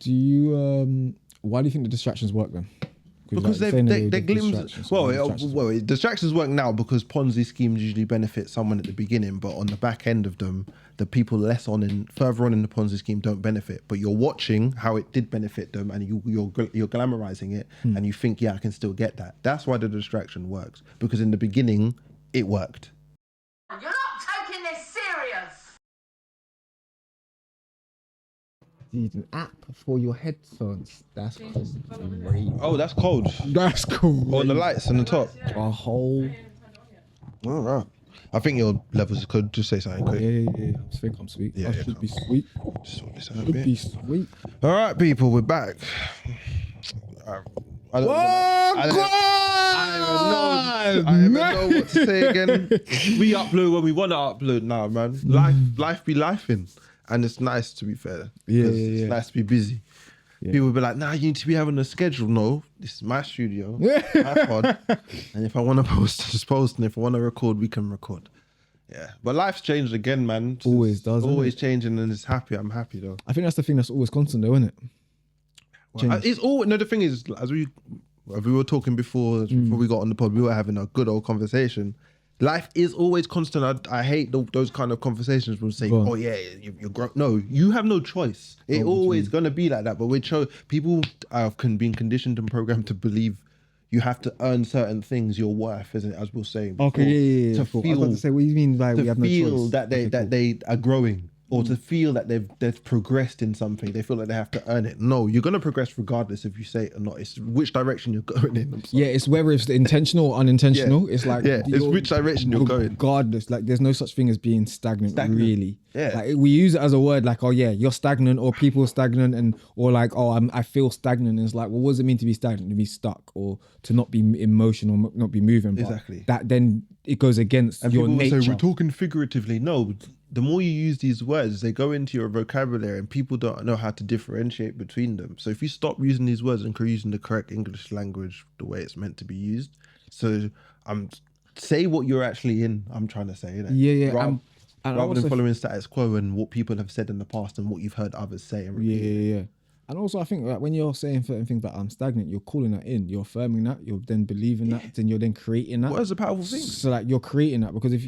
Do you why do you think the distractions work then? Because like, they're glimpses. Distractions work now because Ponzi schemes usually benefit someone at the beginning, but on the back end of them, the people further on in the Ponzi scheme don't benefit. But you're watching how it did benefit them, and you're glamorizing it, and you think, yeah, I can still get that. That's why the distraction works, because in the beginning, it worked. You're not taking this serious. Need an app for your headphones. That's crazy. Oh, that's cold. That's cool. Oh, the lights on the top. A whole. All right. I think your levels could just say something quick. Yeah. I think I'm sweet. Yeah, I should be sweet. Just sort this out a Should bit. be sweet. All right, people, we're back. I don't even know what to say again. We upload when we want to upload now, man. Life be lifing. And it's nice, to be fair. It's nice to be busy. Yeah. People will be like, nah, you need to be having a schedule. No, this is my studio, my pod. And if I want to post, just post. And if I want to record, we can record. Yeah. But life's changed again, man. Always does. Always changing, and it's happy. I'm happy, though. I think that's the thing that's always constant, though, isn't it? Well, it's all. No, the thing is, as we were talking before we got on the pod, we were having a good old conversation. Life is always constant. I hate those kind of conversations when say, "Oh yeah, you're grown." No, you have no choice. It's always gonna be like that. But people can be conditioned and programmed to believe you have to earn certain things. Your worth, isn't it? As we were saying. Before, Okay, To feel, feel, I was about to say, what do you mean by we have no choice? To feel that they are growing. Or to feel that they've progressed in something, they feel like they have to earn it. No, you're gonna progress regardless if you say it or not. It's which direction you're going in. Yeah, it's whether it's intentional or unintentional. It's like it's which direction you're going. Regardless, like there's no such thing as being stagnant. Really. Yeah. Like we use it as a word, like, oh yeah, you're stagnant, or people are stagnant, or like, oh, I feel stagnant. And it's like, well, what does it mean to be stagnant? To be stuck, or to not be in motion, or not be moving. But exactly. That then it goes against your nature. People say we're talking figuratively. No. The more you use these words, they go into your vocabulary and people don't know how to differentiate between them. So if you stop using these words and using the correct English language the way it's meant to be used, so say what you're actually in, I'm trying to say. Yeah. Rather than following status quo and what people have said in the past and what you've heard others say. And yeah. And also, I think like when you're saying certain things like I'm stagnant, you're calling that in, you're affirming that, you're then believing that, then you're then creating that. What is a powerful thing? So like you're creating that, because if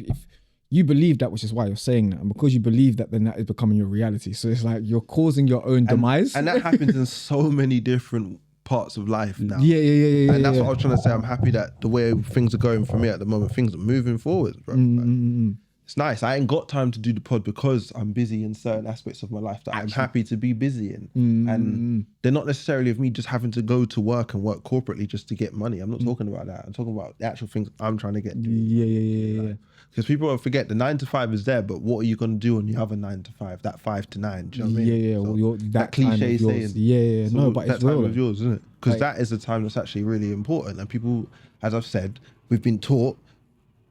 you believe that, which is why you're saying that, and because you believe that, then that is becoming your reality. So it's like you're causing your own demise. And that happens in so many different parts of life now. Yeah. And that's what I was trying to say. I'm happy that the way things are going for me at the moment, things are moving forward, bro. It's nice. I ain't got time to do the pod because I'm busy in certain aspects of my life that I'm happy to be busy in. And they're not necessarily of me just having to go to work and work corporately just to get money. I'm not talking about that. I'm talking about the actual things I'm trying to get to. Yeah. Because people will forget the 9 to 5 is there, but what are you going to do on the other 9 to 5, that 5 to 9? Do you know what I mean? Yeah. So Well, that cliche saying. Yeah. So No, but it's that real. time of yours, isn't it? Because that is the time that's actually really important. And people, as I've said, we've been taught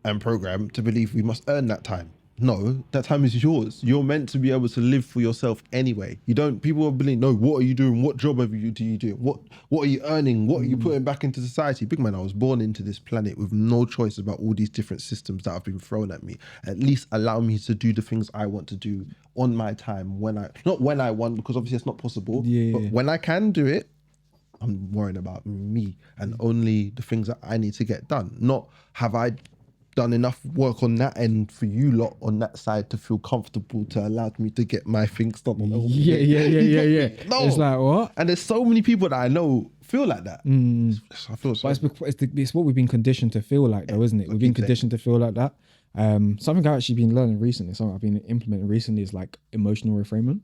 and programmed to believe we must earn that time. No, that time is yours. You're meant to be able to live for yourself anyway. People will believe, no, what are you doing? What job do you do? What are you earning? What are you putting back into society? Big man, I was born into this planet with no choice about all these different systems that have been thrown at me. At least allow me to do the things I want to do on my time not when I want, because obviously it's not possible. But when I can do it, I'm worrying about me and only the things that I need to get done. Not have I done enough work on that end for you lot on that side to feel comfortable to allow me to get my things done. Yeah. No. It's like, what? And there's so many people that I know feel like that. I feel so. But it's what we've been conditioned to feel like, though, isn't it? We've been conditioned to feel like that. Something I've actually been learning recently, something I've been implementing recently, is like emotional reframing.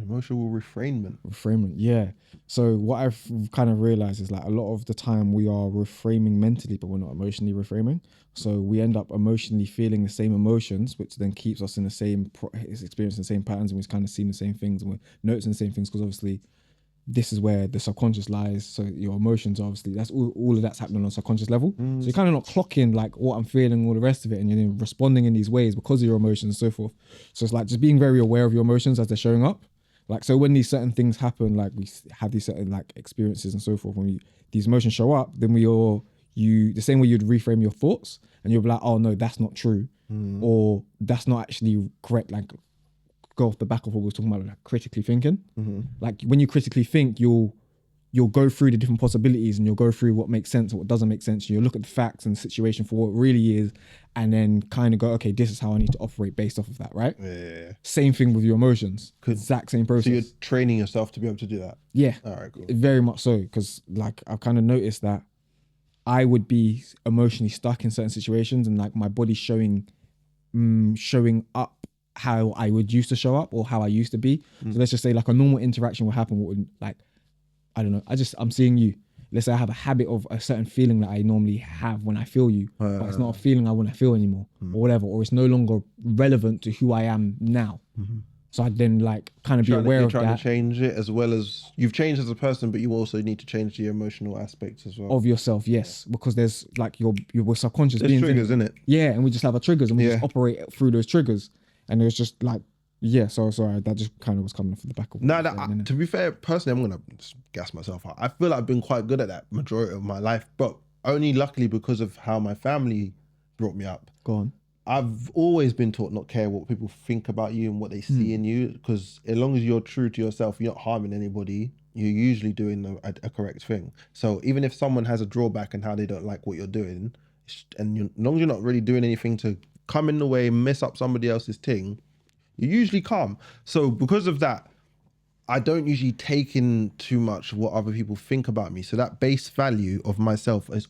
Emotional Reframing, yeah. So what I've kind of realized is like a lot of the time we are reframing mentally, but we're not emotionally reframing. So we end up emotionally feeling the same emotions, which then keeps us in the same, experiencing the same patterns, and we're kind of seeing the same things, and we're noticing the same things, because obviously this is where the subconscious lies. So your emotions, obviously, that's all of that's happening on a subconscious level. So you're kind of not clocking like what I'm feeling, all the rest of it, and you're then responding in these ways because of your emotions and so forth. So it's like just being very aware of your emotions as they're showing up. Like, so when these certain things happen, like we have these certain like experiences and so forth, when these emotions show up, then the same way you'd reframe your thoughts, and you'll be like, oh no, that's not true, or that's not actually correct. Like, go off the back of what we were talking about, like critically thinking. Like when you critically think, you'll go through the different possibilities and you'll go through what makes sense and what doesn't make sense. You'll look at the facts and the situation for what it really is, and then kind of go, okay, this is how I need to operate based off of that, right? Yeah. Same thing with your emotions. Exact same process. So you're training yourself to be able to do that? Yeah. All right, cool. Very much so, because like I've kind of noticed that I would be emotionally stuck in certain situations, and like my body showing up how I would used to show up or how I used to be. So let's just say like a normal interaction will happen. What would, like, I don't know. I'm seeing you. Let's say I have a habit of a certain feeling that I normally have when I feel you, but it's not a feeling I want to feel anymore or whatever, or it's no longer relevant to who I am now. So I then like kind of be aware of that. You're trying to change it, as well as you've changed as a person, but you also need to change the emotional aspects as well. Of yourself, yes. Because there's like we're subconscious There's beings. triggers, isn't it? Yeah, and we just have our triggers and we just operate through those triggers. And it was just like, yeah, so sorry, that just kind of was coming off the back of No, to be fair, personally, I'm going to gas myself out. I feel like I've been quite good at that majority of my life, but only luckily because of how my family brought me up. Go on. I've always been taught not care what people think about you and what they see in you, because as long as you're true to yourself, you're not harming anybody, you're usually doing a correct thing. So even if someone has a drawback and how they don't like what you're doing, and as long as you're not really doing anything to come in the way, mess up somebody else's thing, you're usually calm. So because of that, I don't usually take in too much what other people think about me. So that base value of myself is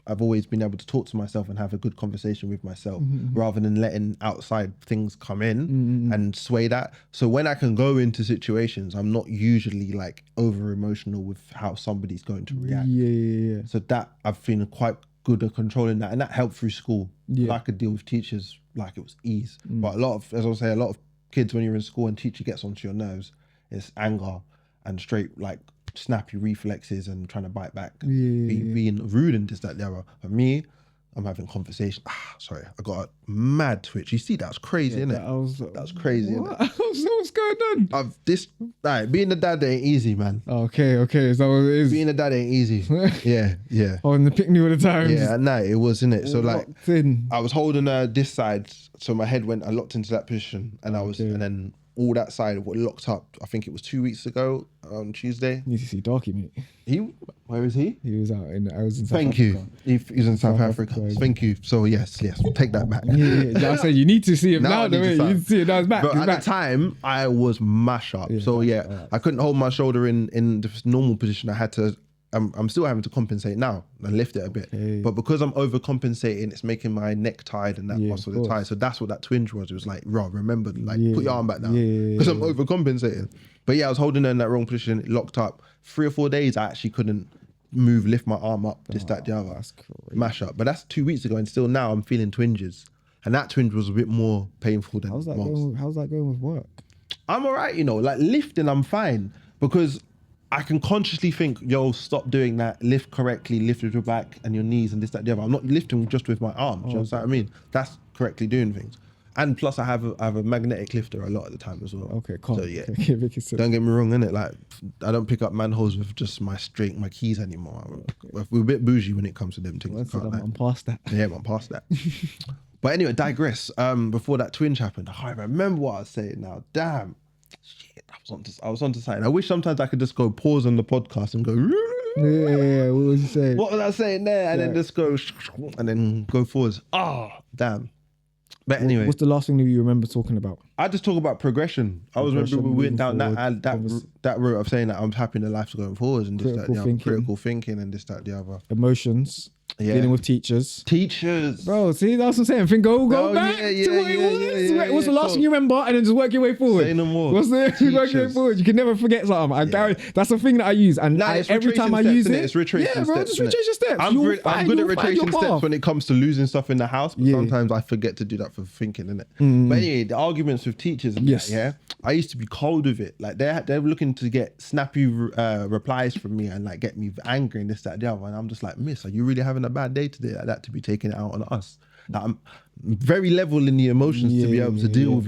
I've always been able to talk to myself and have a good conversation with myself, rather than letting outside things come in and sway that. So when I can go into situations, I'm not usually like over emotional with how somebody's going to react. Yeah. So that I've been quite good at controlling that, and that helped through school. I could deal with teachers like it was ease. But a lot of kids, when you're in school and teacher gets onto your nerves, it's anger and straight like snappy reflexes and trying to bite back, being rude and this, that, the other. For me, I'm having conversation. Sorry, I got a mad twitch. You see, that's crazy, isn't it? That's crazy, isn't it? What's going on? Being a dad ain't easy, man. Okay. Is that what it is? Being a dad ain't easy. Yeah. Oh, and the picnic all the time. Yeah, at night it was, innit? So like, in. I was holding this side, so my head went, I locked into that position, and and then all that side of what locked up. I think it was 2 weeks ago on Tuesday. You need to see Darky, mate. Where is he? He was out I was in South Thank Africa. you. He's in South Africa. Thank you. So yes, take that back. Yeah. I said you need to see him now. You need to see it now. It's back. But at the time, I was mash up. So I couldn't hold my shoulder in the normal position. I had to. I'm still having to compensate now and lift it a bit. But because I'm overcompensating, it's making my neck tied and that muscle tight. So that's what that twinge was. It was like, remember, like put your arm back down, because I'm overcompensating. But yeah, I was holding her in that wrong position. It locked up. 3 or 4 days, I actually couldn't lift my arm up, this, that, the other. That's crazy. Mash up. But that's 2 weeks ago, and still now I'm feeling twinges. And that twinge was a bit more painful than How's that most. going with work? I'm all right, like lifting, I'm fine, because I can consciously think, yo, stop doing that, lift correctly, lift with your back and your knees and this, that, the other. I'm not lifting just with my arm. Do you know what I mean? That's correctly doing things. And plus I have a magnetic lifter a lot of the time as well. Okay, cool. So yeah, Okay, don't get me wrong, innit? Like, I don't pick up manholes with just my keys anymore. We're a bit bougie when it comes to them things. I'm past that. Yeah, I'm past that. But anyway, digress. Before that twinge happened, I can't remember what I was saying now. Damn. Shit, I was onto something. I wish sometimes I could just go pause on the podcast and go. Yeah. What was you saying? What was I saying there? And then just go and then go forwards. Damn. But anyway, what's the last thing that you remember talking about? I just talk about progression. I was remember we went down that route of saying that I'm happy in life's going forwards and this, that, the other. Critical thinking and this, that, the other. Emotions. Dealing with teachers. Bro, see, that's what I'm saying. Think go back to what it was. What's the last thing you remember? And then just work your way forward. Say no more. What's the work your way forward? You can never forget something. I guarantee that's the thing that I use. And every time I use it, it's retracing steps. Bro, just retrace your steps. I'm good at retracing steps when it comes to losing stuff in the house, but sometimes I forget to do that for thinking, innit? But anyway, the arguments with teachers and that, I used to be cold with it. Like they're looking to get snappy replies from me and like get me angry and this, that, the other. And I'm just like, miss, are you really having a bad day today like that to be taking it out on us? Like, I'm very level in the emotions to be able to deal with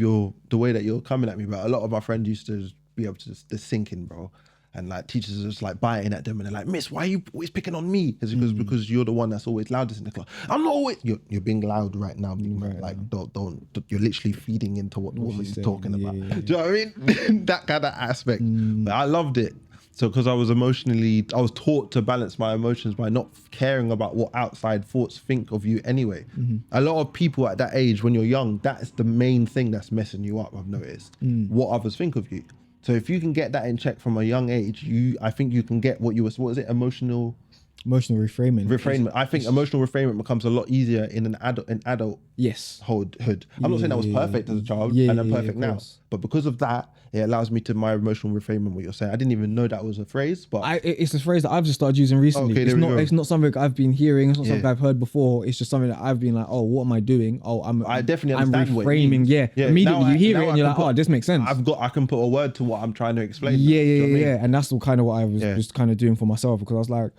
the way that you're coming at me. But a lot of my friends used to be able to just sink in, bro. and like teachers are just like biting at them, and they're like, "Miss, why are you always picking on me?" It's because you're the one that's always loudest in the class. I'm not always. You're being loud right now, big man. Like don't. You're literally feeding into what the woman's talking about. Yeah. Do you know what I mean? That kind of aspect. But I loved it. So because I was taught to balance my emotions by not caring about what outside thoughts think of you anyway. A lot of people at that age, when you're young, that is the main thing that's messing you up, I've noticed. What others think of you. So if you can get that in check from a young age, I think you can get what is it? Emotional reframing. I think emotional reframing becomes a lot easier in adult Yes. hood. I'm not saying that was perfect as a child and I'm perfect now, but because of that, it allows me to my emotional reframing. What you're saying, I didn't even know that was a phrase, but it's a phrase that I've just started using recently. Okay, it's not something I've been hearing. It's not something I've heard before. It's just something that I've been like, oh, what am I doing? Oh, I definitely I'm understand what it reframing. means. Yeah. Immediately you hear it and you're like, put, oh, this makes sense. I can put a word to what I'm trying to explain. Yeah. And that's kind of what I was just kind of doing for myself, because I was like,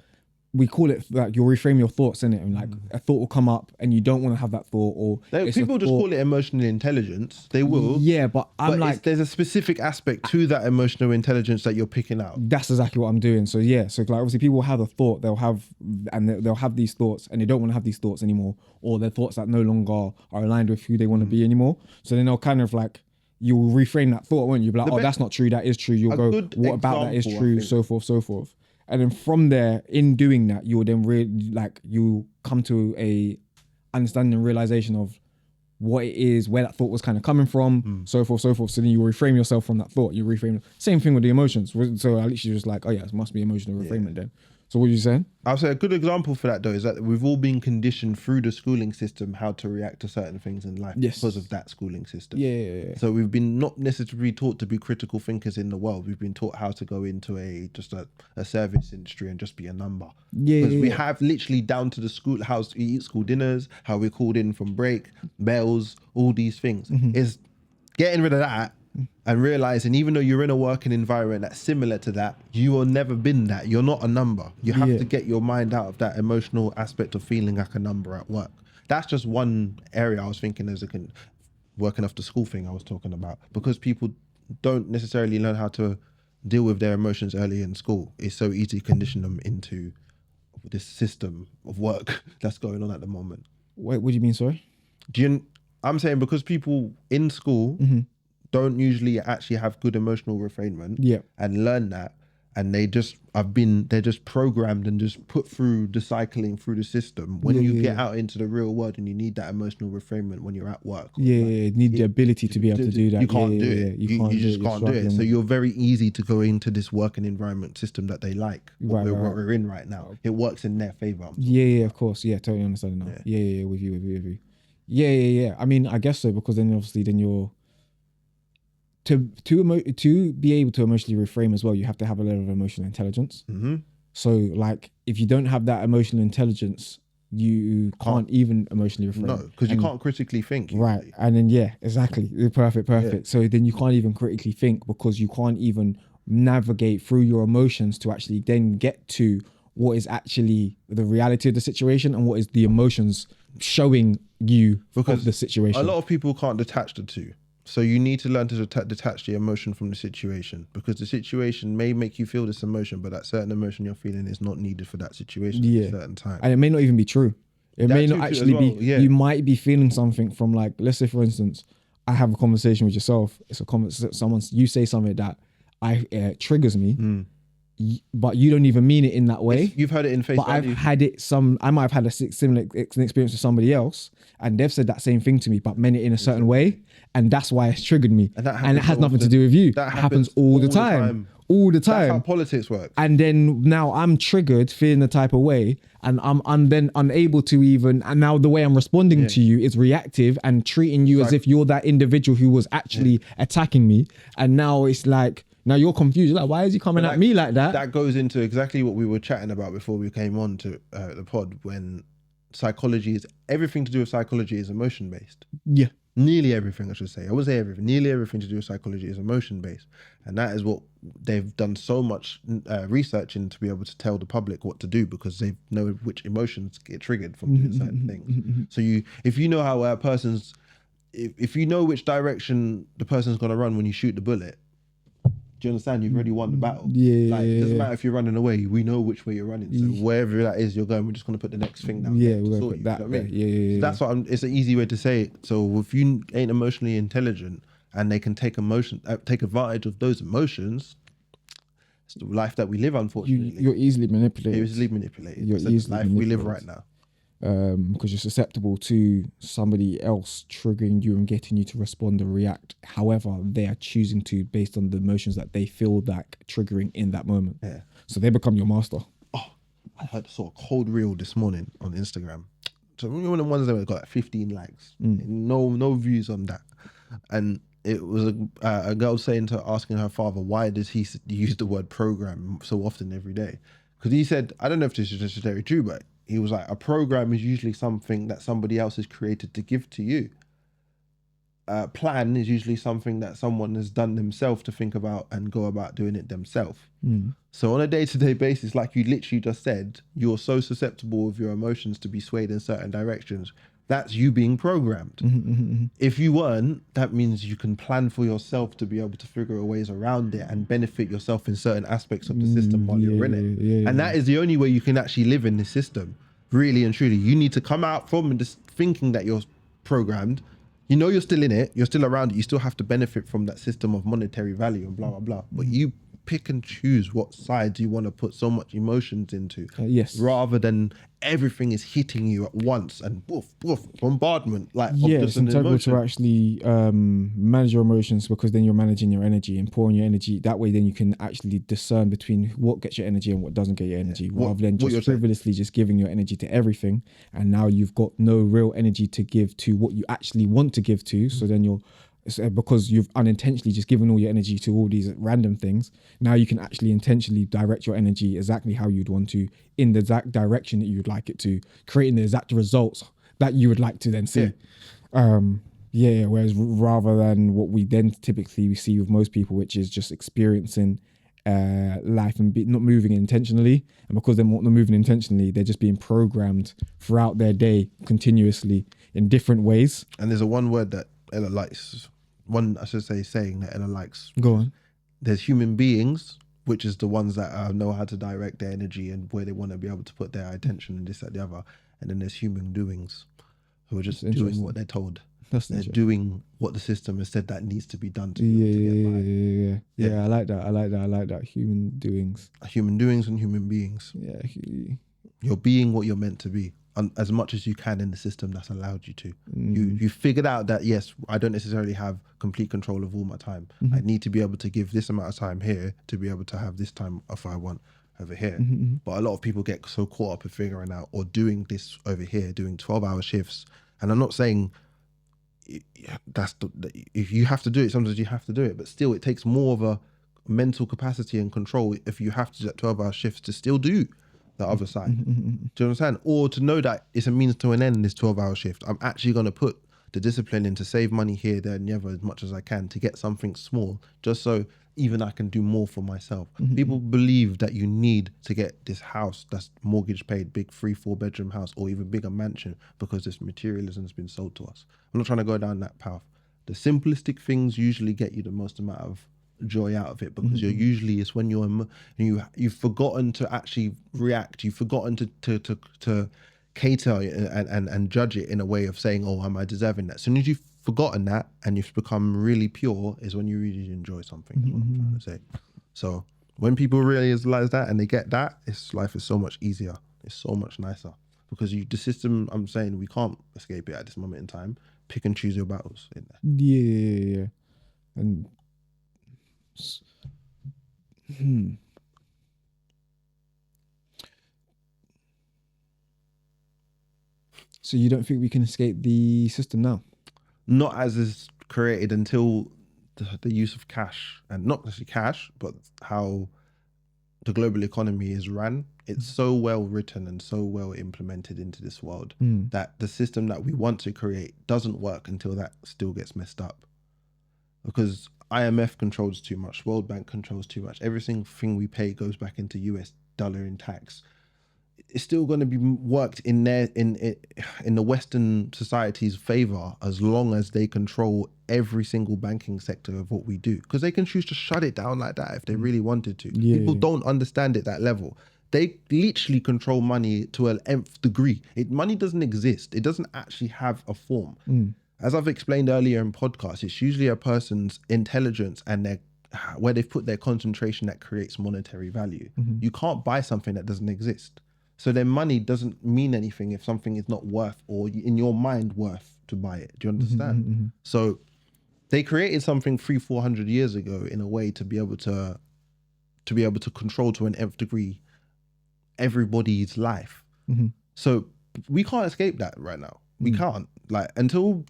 we call it like you reframe your thoughts, innit? And like a thought will come up and you don't want to have that thought, or people just call it emotional intelligence. They will. Yeah, but I'm like, there's a specific aspect to that emotional intelligence that you're picking out. That's exactly what I'm doing. So like obviously people have a thought, they'll have these thoughts and they don't want to have these thoughts anymore, or their thoughts that no longer are aligned with who they want to be anymore. So then they'll kind of like, you'll reframe that thought, won't you? Be like, that's not true, that is true. You'll go, what about that is true, so forth. And then from there, in doing that, you'll then you come to a understanding and realization of what it is, where that thought was kind of coming from, so forth. So then you reframe yourself from that thought. You reframe. Same thing with the emotions. So I literally was like, oh yeah, it must be emotional reframing then. So what are you saying? I'll say a good example for that though is that we've all been conditioned through the schooling system how to react to certain things in life because of that schooling system. Yeah. So we've been not necessarily taught to be critical thinkers in the world. We've been taught how to go into a service industry and just be a number. Because we have literally down to the schoolhouse, we eat school dinners, how we're called in from break, bells, all these things. Is getting rid of that and realizing even though you're in a working environment that's similar to that, you have never been that. You're not a number. You have to get your mind out of that emotional aspect of feeling like a number at work. That's just one area I was thinking working off the school thing I was talking about, because people don't necessarily learn how to deal with their emotions early in school. It's so easy to condition them into this system of work that's going on at the moment. Wait, what do you mean, sorry? I'm saying because people in school don't usually actually have good emotional refrainment and learn that, and they're just programmed and just put through the cycling through the system. When you get out into the real world and you need that emotional refrainment when you're at work, you need the ability to be able to do that. You can't do it. You just can't do it. So you're very easy to go into this working environment system that they like. What we're in right now, it works in their favor. Yeah, of course. Yeah, totally understand now. Yeah, with you. Yeah. I mean, I guess so, because then obviously then you're to be able to emotionally reframe as well, you have to have a level of emotional intelligence. So like if you don't have that emotional intelligence, you can't even emotionally reframe. No, because you can't critically think. Right. And then exactly. Perfect. Yeah. So then you can't even critically think, because you can't even navigate through your emotions to actually then get to what is actually the reality of the situation and what is the emotions showing you of the situation. A lot of people can't detach the two. So you need to learn to detach the emotion from the situation, because the situation may make you feel this emotion, but that certain emotion you're feeling is not needed for that situation at a certain time. And it may not even be true. It may not actually be. You might be feeling something from, like, let's say for instance, I have a conversation with yourself. It's you say something that triggers me, but you don't even mean it in that way. You've heard it in face value. But I've had it I might have had a similar experience with somebody else, and they've said that same thing to me, but meant it in a certain way, and that's why it's triggered me. And it has nothing to do with you. That happens all the time. All the time. That's how politics works. And then now I'm triggered, feeling the type of way, and I'm then unable to even, and now the way I'm responding to you is reactive and treating you as if you're that individual who was actually attacking me. And now it's like, now you're confused. You're like, why is he coming at me like that? That goes into exactly what we were chatting about before we came on to the pod, when everything to do with psychology is emotion based. Yeah. Nearly everything, I should say. I would say everything. Nearly everything to do with psychology is emotion based. And that is what they've done so much research in, to be able to tell the public what to do, because they know which emotions get triggered from doing certain things. So if you know how a person's, if you know which direction the person's going to run when you shoot the bullet, Do you understand? You've already won the battle. Yeah, Like, it doesn't matter if you're running away. We know which way you're running. So wherever that is you're going, we're just going to put the next thing down there we're to gonna sort put you. that Do you know there. what I mean? Yeah. So that's what it's an easy way to say it. So if you ain't emotionally intelligent and they can take advantage of those emotions, it's the life that we live, unfortunately. You're easily manipulated. You're easily manipulated. You're It's the easily life we live manipulated. right now. Because you're susceptible to somebody else triggering you and getting you to respond and react however they are choosing to, based on the emotions that they feel like triggering in that moment. Yeah. So they become your master. Oh, I saw a cold reel this morning on Instagram. So one of the ones that got like 15 likes, no views on that, and it was a girl asking her father, why does he use the word program so often every day? Because he said, I don't know if this is necessarily true, but he was like, a program is usually something that somebody else has created to give to you. Plan is usually something that someone has done themselves to think about and go about doing it themselves. So on a day-to-day basis, like you literally just said, you're so susceptible of your emotions to be swayed in certain directions. That's you being programmed. If you weren't, that means you can plan for yourself to be able to figure out ways around it and benefit yourself in certain aspects of the system while you're in it. And that is the only way you can actually live in this system, really and truly. You need to come out from this thinking that you're programmed. You know you're still in it, you're still around it, you still have to benefit from that system of monetary value and blah, blah, blah. But you pick and choose what sides you want to put so much emotions into. Yes. Rather than everything is hitting you at once and woof, woof, bombardment. Like, Yeah, of it's just an integral emotion. to actually manage your emotions, because then you're managing your energy and pouring your energy. That way, then you can actually discern between what gets your energy and what doesn't get your energy, rather than what you're just saying. frivolously just giving your energy to everything. And now you've got no real energy to give to what you actually want to give to. So then because you've unintentionally just given all your energy to all these random things, now you can actually intentionally direct your energy exactly how you'd want to, in the exact direction that you'd like it to, creating the exact results that you would like to then see. Whereas rather than what we then typically see with most people, which is just experiencing life and not moving intentionally, and because they're not moving intentionally, they're just being programmed throughout their day continuously in different ways. And there's a one word that Ella likes, saying that Ella likes. Go on. There's human beings, which is the ones that know how to direct their energy and where they want to be able to put their attention and this, that, the other. And then there's human doings, who are just doing what they're told. They're doing what the system has said that needs to be done to get by. Yeah, I like that. Human doings. Human doings and human beings. Yeah. You're being what you're meant to be, as much as you can in the system that's allowed you to. You figured out that, yes, I don't necessarily have complete control of all my time. I need to be able to give this amount of time here to be able to have this time if I want over here. But a lot of people get so caught up in figuring out or doing this over here, doing 12-hour shifts. And I'm not saying if you have to do it, sometimes you have to do it, but still it takes more of a mental capacity and control if you have to do that 12-hour shifts to still do the other side. Do you understand? Or to know that it's a means to an end, this 12-hour shift. I'm actually going to put the discipline in to save money here, there, and the other as much as I can to get something small, just so even I can do more for myself. People believe that you need to get this house that's mortgage paid, big 3-4 bedroom house, or even bigger mansion, because this materialism has been sold to us. I'm not trying to go down that path. The simplistic things usually get you the most amount of joy out of it, because you're usually, it's when you've forgotten to actually react, you've forgotten to cater and judge it in a way of saying, oh, am I deserving that? As soon as you've forgotten that and you've become really pure is when you really enjoy something, is what I'm trying to say. So when people realize that and they get that, life is so much easier, it's so much nicer, because the system, I'm saying, we can't escape it at this moment in time. Pick and choose your battles in there. Yeah. And so you don't think we can escape the system now? Not as is created until the use of cash, and not necessarily cash, but how the global economy is run. It's so well written and so well implemented into this world that the system that we want to create doesn't work until that still gets messed up. Because IMF controls too much, World Bank controls too much. Everything we pay goes back into US dollar in tax. it's still going to be worked in the Western society's favor as long as they control every single banking sector of what we do, because they can choose to shut it down like that if they really wanted to. People don't understand it that level. They literally control money to an nth degree. Money doesn't exist. It doesn't actually have a form. As I've explained earlier in podcasts, it's usually a person's intelligence and where they've put their concentration that creates monetary value. You can't buy something that doesn't exist. So their money doesn't mean anything if something is not worth, or in your mind worth, to buy it. Do you understand? So they created something 300-400 years ago in a way to be able to control to an nth degree everybody's life. So we can't escape that right now. We can't, like, until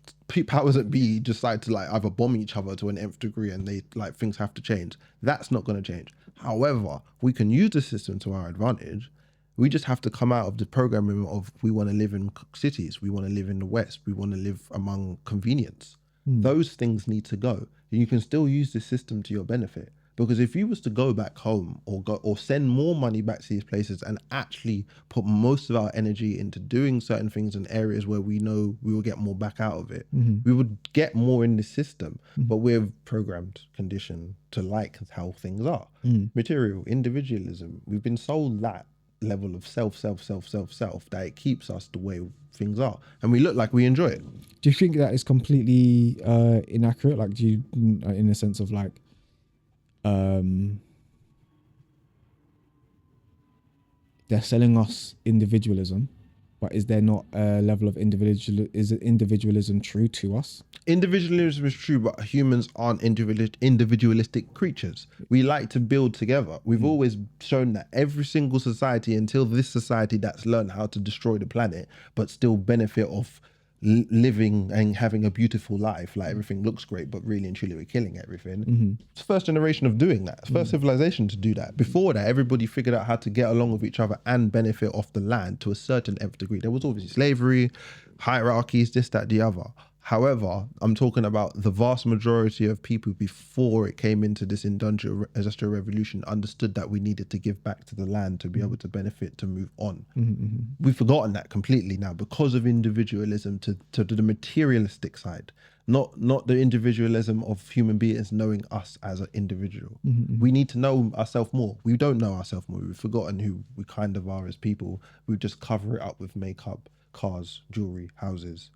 powers that be decide to like either bomb each other to an nth degree and they like things have to change. That's not going to change. However, we can use the system to our advantage. We just have to come out of the programming of we want to live in cities, we want to live in the West, we want to live among convenience. Those things need to go. You can still use this system to your benefit, because if you was to go back home or send more money back to these places and actually put most of our energy into doing certain things in areas where we know we will get more back out of it, we would get more in the system. But we're programmed, conditioned to like how things are. Material, individualism. We've been sold that level of self that it keeps us the way things are, and we look like we enjoy it. Do you think that is completely inaccurate? Like, do you, in a sense of like, they're selling us individualism, but is there not a level of individualism true to us? Individualism is true, but humans aren't individualistic creatures. We like to build together. We've always shown that every single society, until this society that's learned how to destroy the planet, but still benefit off living and having a beautiful life, like everything looks great, but really and truly we're killing everything. It's the first generation of doing that. It's first civilization to do that. Before that, everybody figured out how to get along with each other and benefit off the land to a certain nth degree. There was obviously slavery, hierarchies, this, that, the other. However, I'm talking about the vast majority of people before it came into this industrial revolution understood that we needed to give back to the land to be able to benefit, to move on. We've forgotten that completely now because of individualism to the materialistic side, not the individualism of human beings knowing us as an individual. We need to know ourselves more. We don't know ourselves more. We've forgotten who we kind of are as people. We just cover it up with makeup, cars, jewelry, houses,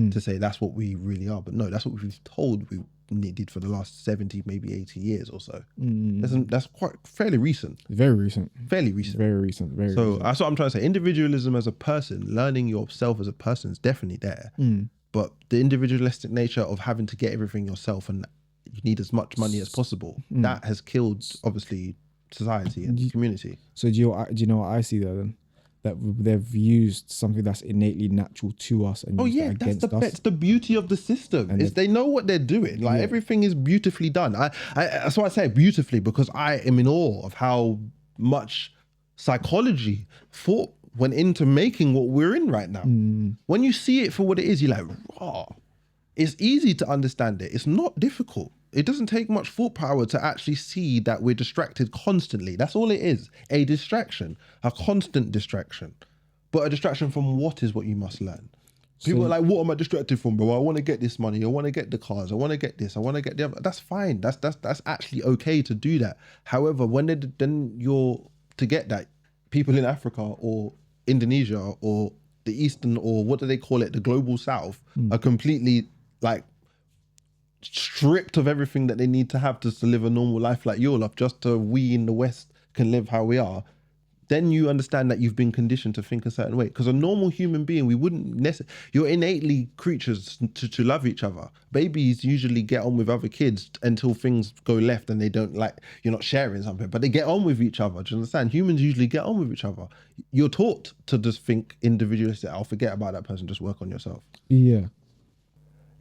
to say that's what we really are. But no, that's what we've told we needed for the last 70, maybe 80 years or so. That's quite fairly recent. Very recent. Fairly recent. Very recent. Very So recent. that's what I'm trying to say. Individualism as a person, learning yourself as a person is definitely there. But the individualistic nature of having to get everything yourself and you need as much money as possible, that has killed, obviously, society and community. So do you know what I see there then? That they've used something that's innately natural to us and used it against us. That's the beauty of the system. Is they know what they're doing. Like everything is beautifully done. That's why I say beautifully, because I am in awe of how much psychology thought went into making what we're in right now. When you see it for what it is, you're like, raw. It's easy to understand it. It's not difficult. It doesn't take much thought power to actually see that we're distracted constantly. That's all it is. A distraction, a constant distraction. But a distraction from what is what you must learn. People are like, what am I distracted from, bro? I want to get this money. I want to get the cars. I want to get this. I want to get the other. That's fine. That's actually okay to do that. However, then you're to get that, people in Africa or Indonesia or the Eastern, or what do they call it, the global South, are completely like stripped of everything that they need to have to live a normal life like your life, just so we in the West can live how we are. Then you understand that you've been conditioned to think a certain way. Because a normal human being, we wouldn't necessarily, you're innately creatures to love each other. Babies usually get on with other kids until things go left and they don't like, you're not sharing something, but they get on with each other. Do you understand? Humans usually get on with each other. You're taught to just think individualistic. I'll forget about that person, just work on yourself. Yeah.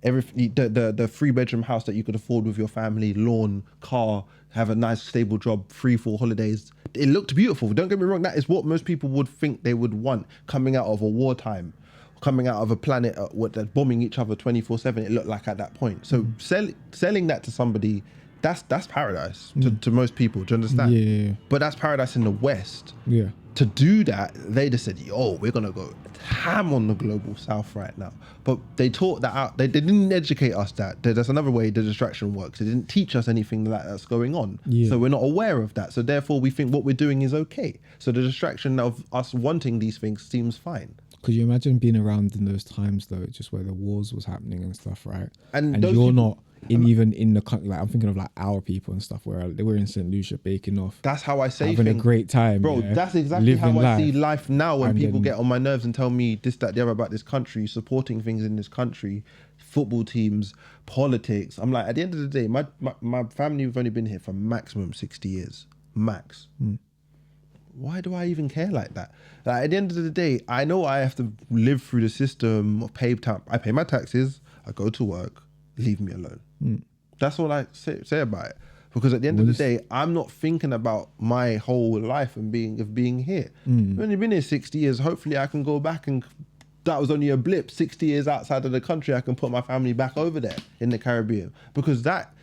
Everything, the 3-bedroom house that you could afford with your family, lawn, car, have a nice stable job, 3-4 holidays. It looked beautiful. Don't get me wrong. That is what most people would think they would want coming out of a wartime, coming out of a planet that's bombing each other 24/7. It looked like at that point. So selling that to somebody that's paradise to most people. Do you understand? Yeah. But that's paradise in the West. Yeah. To do that, they just said, "Yo, we're gonna go ham on the global South right now." But they taught that out. They didn't educate us that there's another way the distraction works. They didn't teach us anything that's going on. Yeah. So we're not aware of that. So therefore, we think what we're doing is okay. So the distraction of us wanting these things seems fine. Could you imagine being around in those times though, just where the wars was happening and stuff, right? And And those you're people- not even in the country. Like I'm thinking of like our people and stuff, where they were in St. Lucia baking off, That's how I say having a things. great time, Bro, yeah? that's exactly Living how I see life. life now when And people then- get on my nerves and tell me this, that, the other about this country, supporting things in this country, football teams, politics. I'm like, at the end of the day, my family have only been here for maximum 60 years. Max. Why do I even care like that? Like, at the end of the day, I know I have to live through the system, I pay my taxes, I go to work, leave me alone. That's all I say about it. Because at the end of the day, I'm not thinking about my whole life and being here. I've only been here 60 years. Hopefully I can go back, and that was only a blip. 60 years outside of the country, I can put my family back over there in the Caribbean. Because that,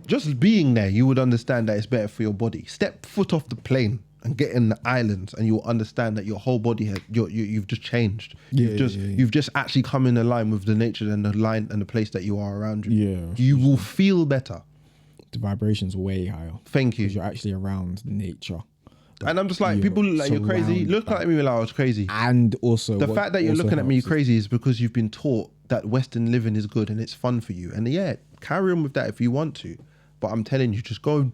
just being there, you would understand that it's better for your body. Step foot off the plane and get in the islands, and you'll understand that your whole body you've just changed. You've just actually come in line with the nature and the line and the place that you are around you. Yeah. You will feel better. The vibration's way higher. Thank you. Because you're actually around nature. And I'm just like, You're people look like you're crazy. surrounded Look by- at me like I was crazy. And also The what fact that you're also looking at me helps is- crazy is because you've been taught that Western living is good and it's fun for you. And yeah, carry on with that if you want to. But I'm telling you, just go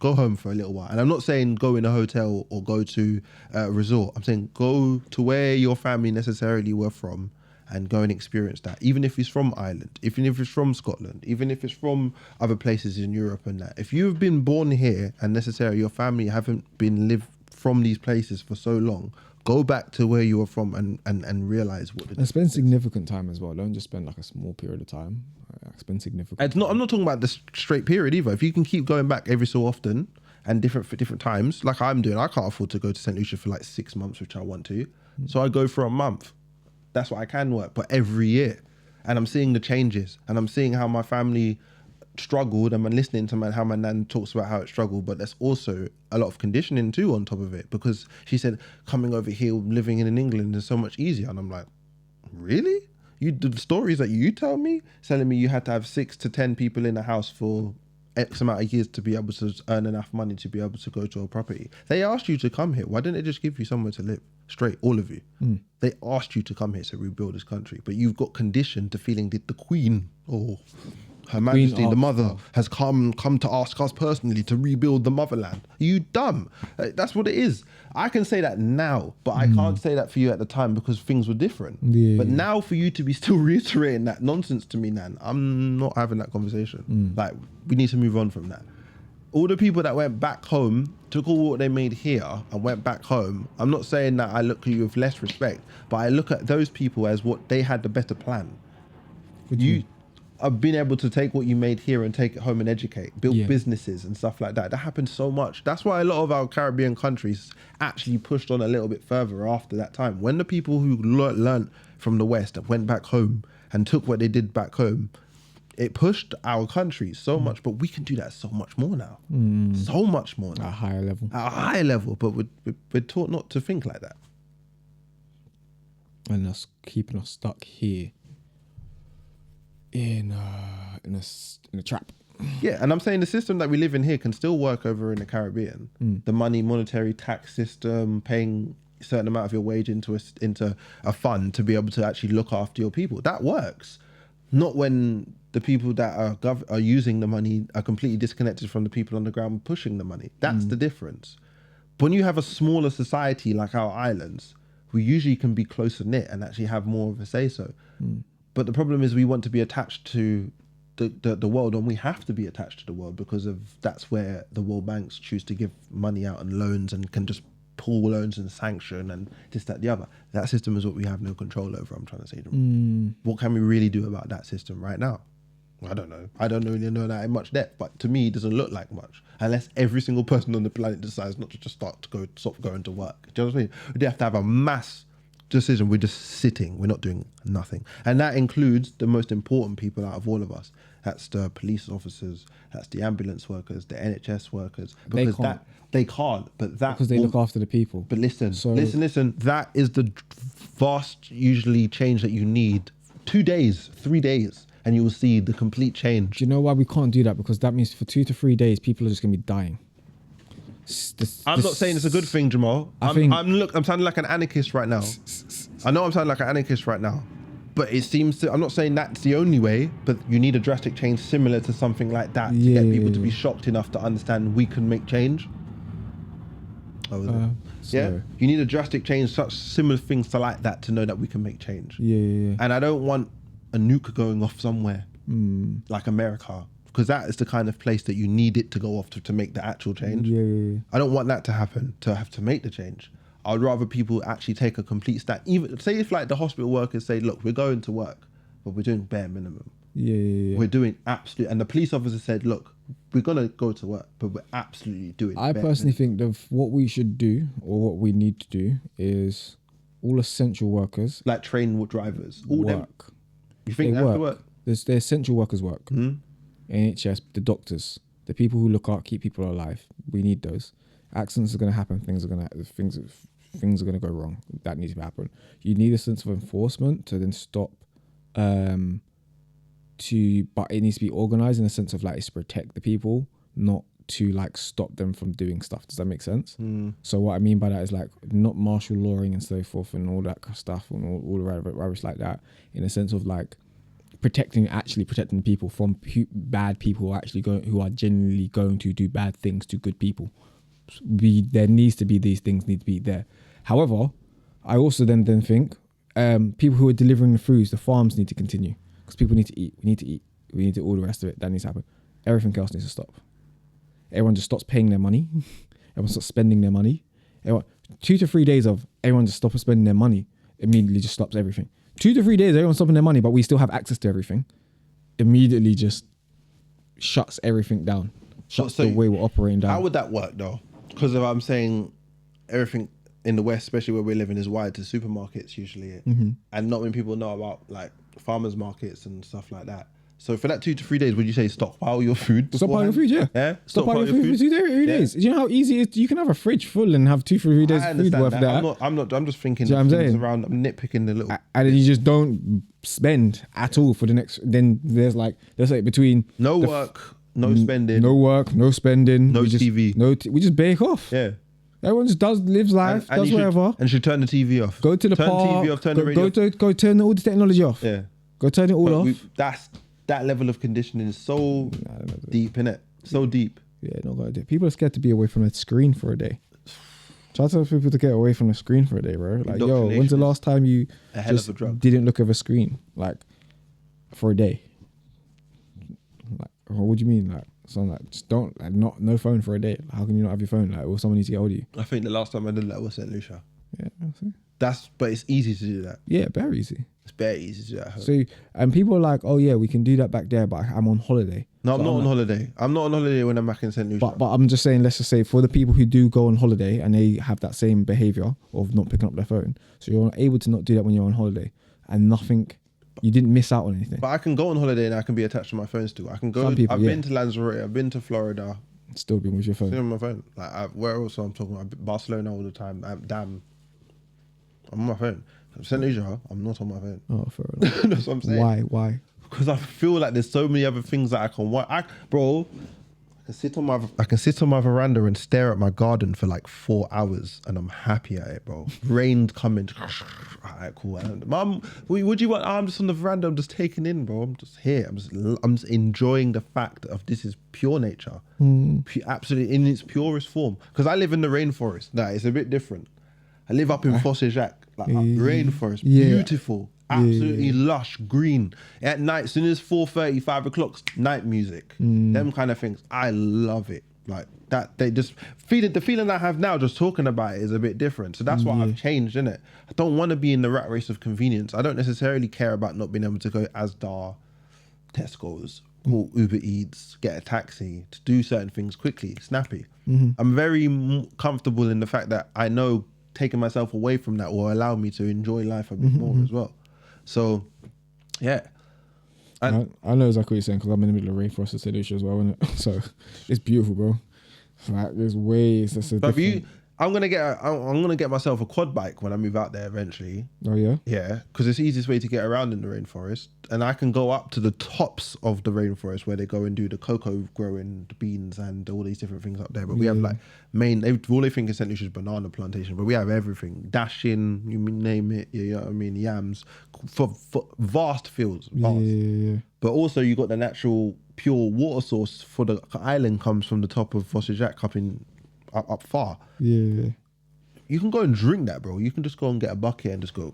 home for a little while. And I'm not saying go in a hotel or go to a resort. I'm saying go to where your family necessarily were from and go and experience that. Even if it's from Ireland, even if it's from Scotland, even if it's from other places in Europe and that. If you've been born here and necessarily your family haven't been lived from these places for so long, go back to where you are from and realize what And spend significant time as well. Don't just spend like a small period of time. Spend significant. It's not. I'm not talking about the straight period either. If you can keep going back every so often and different times, like I'm doing, I can't afford to go to St. Lucia for like 6 months, which I want to. So I go for a month. That's what I can work, but every year, and I'm seeing the changes, and I'm seeing how my family struggled, and I'm listening to how my nan talks about how it struggled. But there's also a lot of conditioning too on top of it, because she said coming over here, living in England is so much easier, and I'm like, really? The stories that you tell me, telling me you had to have 6 to 10 people in a house for X amount of years to be able to earn enough money to be able to go to a property. They asked you to come here. Why didn't they just give you somewhere to live? Straight, all of you. They asked you to come here to rebuild this country, but you've got conditioned to feeling that the Queen or Her Majesty, the Mother, has come to ask us personally to rebuild the motherland. You dumb. That's what it is. I can say that now, but I can't say that for you at the time because things were different. Yeah. But now for you to be still reiterating that nonsense to me, Nan, I'm not having that conversation. Like, we need to move on from that. All the people that went back home, took all what they made here and went back home, I'm not saying that I look at you with less respect, but I look at those people as what they had the better plan. You have been able to take what you made here and take it home and educate, build businesses and stuff like that. That happened so much. That's why a lot of our Caribbean countries actually pushed on a little bit further after that time. When the people who learned from the West and went back home and took what they did back home, it pushed our countries so much, but we can do that so much more now. So much more now. At a higher level. At a higher level, but we're taught not to think like that. And that's keeping us stuck here in a trap. Yeah, and I'm saying the system that we live in here can still work over in the Caribbean. The monetary tax system, paying a certain amount of your wage into a fund to be able to actually look after your people. That works. Not when the people that are using the money are completely disconnected from the people on the ground pushing the money. That's the difference. But when you have a smaller society like our islands, we usually can be closer knit and actually have more of a say so. But the problem is we want to be attached to the world, and we have to be attached to the world because that's where the world banks choose to give money out and loans and can just pull loans and sanction and this, that, the other. That system is what we have no control over, I'm trying to say. What can we really do about that system right now? I don't know. I don't really know that in much depth, but to me, it doesn't look like much unless every single person on the planet decides not to just stop going to work. Do you know what I mean? We have to have a mass decision. We're just sitting. We're not doing nothing. And that includes the most important people out of all of us. that's the police officers, that's the ambulance workers, the NHS workers. They Because can't. they can't, but that because they look after the people. But listen, So- listen. That is the vast, usually change that you need. 2 days, 3 days, and you will see the complete change. Do you know why we can't do that? Because that means for 2 to 3 days, people are just gonna be dying. I'm not saying it's a good thing, Jamal. I'm sounding like an anarchist right now. I know I'm sounding like an anarchist right now, but it seems to. I'm not saying that's the only way, but you need a drastic change similar to something like that to get people to be shocked enough to understand we can make change. Yeah, you need a drastic change, such similar things to like that to know that we can make change. Yeah. And I don't want a nuke going off somewhere like America, because that is the kind of place that you need it to go off to make the actual change. Yeah. I don't want that to happen, to have to make the change. I would rather people actually take a complete stand. Even say if like the hospital workers say, look, we're going to work, but we're doing bare minimum. Yeah. We're doing absolute, and the police officer said, look, we're gonna go to work, but we're absolutely doing. I personally think that what we should do, or what we need to do, is all essential workers like train drivers, all them. work. You think they have to work? The essential workers work. NHS, the doctors, the people who look out, keep people alive. We need those. Accidents are going to happen. Things are going to go wrong. That needs to happen. You need a sense of enforcement to then stop. But it needs to be organized in a sense of like it's to protect the people, not to like stop them from doing stuff. Does that make sense? So what I mean by that is like not martial lawing and so forth and all that stuff and all the rubbish like that. In a sense of like protecting people from bad people who are genuinely going to do bad things to good people. There needs to be these things need to be there. However, I also then think people who are delivering the foods, the farms need to continue because people need to eat. We need to eat. We need to all the rest of it. That needs to happen. Everything else needs to stop. Everyone just stops paying their money. Everyone stops spending their money. 2 to 3 days of everyone just stops spending their money immediately just stops everything. 2 to 3 days, everyone's stopping their money, but we still have access to everything. Immediately just shuts everything down. Shuts the way we're operating down. How would that work though? Because if I'm saying everything in the West, especially where we're living, is wired to supermarkets usually, and not many people know about like farmers markets and stuff like that. So for that 2 to 3 days, would you say stockpile your food? Stockpile your food, yeah. Yeah. Stockpile your food for 2 to 3 days. Do you know how easy it is? You can have a fridge full and have 2 to 3 days I food understand worth of that. I'm just thinking Do you know what I'm things saying? around. I'm nitpicking the little. And then you just don't spend at all for the next. Then there's like, let's say between No work, no spending. no work, no spending, No we just, TV. We just bake off. Yeah. Everyone just lives life, And does you whatever. and should turn the TV off. Go to the turn park. TV off, turn the radio off. Go turn all the technology off. Yeah. Go turn it all off. That level of conditioning is so deep, innit? So deep. Yeah, no gonna do. People are scared to be away from a screen for a day. Try to tell people to get away from the screen for a day, bro. Like, yo, when's the last time you A hell just of a drug. didn't look at a screen like for a day? Like, what do you mean? Like, so like, just don't no phone for a day. How can you not have your phone? Like, or someone needs to get hold of you? I think the last time I did that was St. Lucia. Yeah, see? But it's easy to do that. Yeah, very easy. It's very easy to do that at home. So, and people are like, oh yeah, we can do that back there, but I'm on holiday. No, So I'm not on like, holiday. I'm not on holiday when I'm back in St. Lucia. But I'm just saying, let's just say for the people who do go on holiday and they have that same behavior of not picking up their phone, so you're able to not do that when you're on holiday, and you didn't miss out on anything. But I can go on holiday and I can be attached to my phone still. I can go. Some people, I've been to Lanzarote. I've been to Florida. Still being with your phone. Still on my phone. Like where else I'm talking about? Barcelona all the time. I'm on my phone. St. Lucia, I'm not on my phone. Oh, fair enough. That's what I'm saying. Why? Because I feel like there's so many other things that I can watch. I can sit on my veranda and stare at my garden for like 4 hours, and I'm happy at it, bro. Rain's coming. Alright, cool. And, Mum, what do you want? I'm just on the veranda. I'm just taking in, bro. I'm just here. I'm just enjoying the fact of this is pure nature, absolutely in its purest form. Because I live in the rainforest. Nah, it's a bit different. I live up in Fosse-Jacques, like rainforest, beautiful, absolutely lush, green. At night, as soon as 4:30, 5 o'clock, night music, them kind of things. I love it. Like that, the feeling I have now just talking about it is a bit different. So that's why I've changed, innit? I don't want to be in the rat race of convenience. I don't necessarily care about not being able to go Asda, Tesco's, or Uber Eats, get a taxi to do certain things quickly, snappy. I'm very comfortable in the fact that I know taking myself away from that will allow me to enjoy life a bit more as well. So, yeah. I know exactly what you're saying because I'm in the middle of rainforest in St. Lucia as well, isn't it? So it's beautiful, bro. Like there's ways. That's a But different. I'm gonna get myself a quad bike when I move out there eventually. Oh yeah. Yeah, because it's the easiest way to get around in the rainforest, and I can go up to the tops of the rainforest where they go and do the cocoa growing, the beans, and all these different things up there. But we have like all they think is St. Lucia's banana plantation, but we have everything, dashing, you name it, you know what I mean, yams, for vast fields, vast. Yeah. But also you got the natural pure water source for the island comes from the top of Foster Jack up far. Yeah. You can go and drink that, bro. You can just go and get a bucket and just go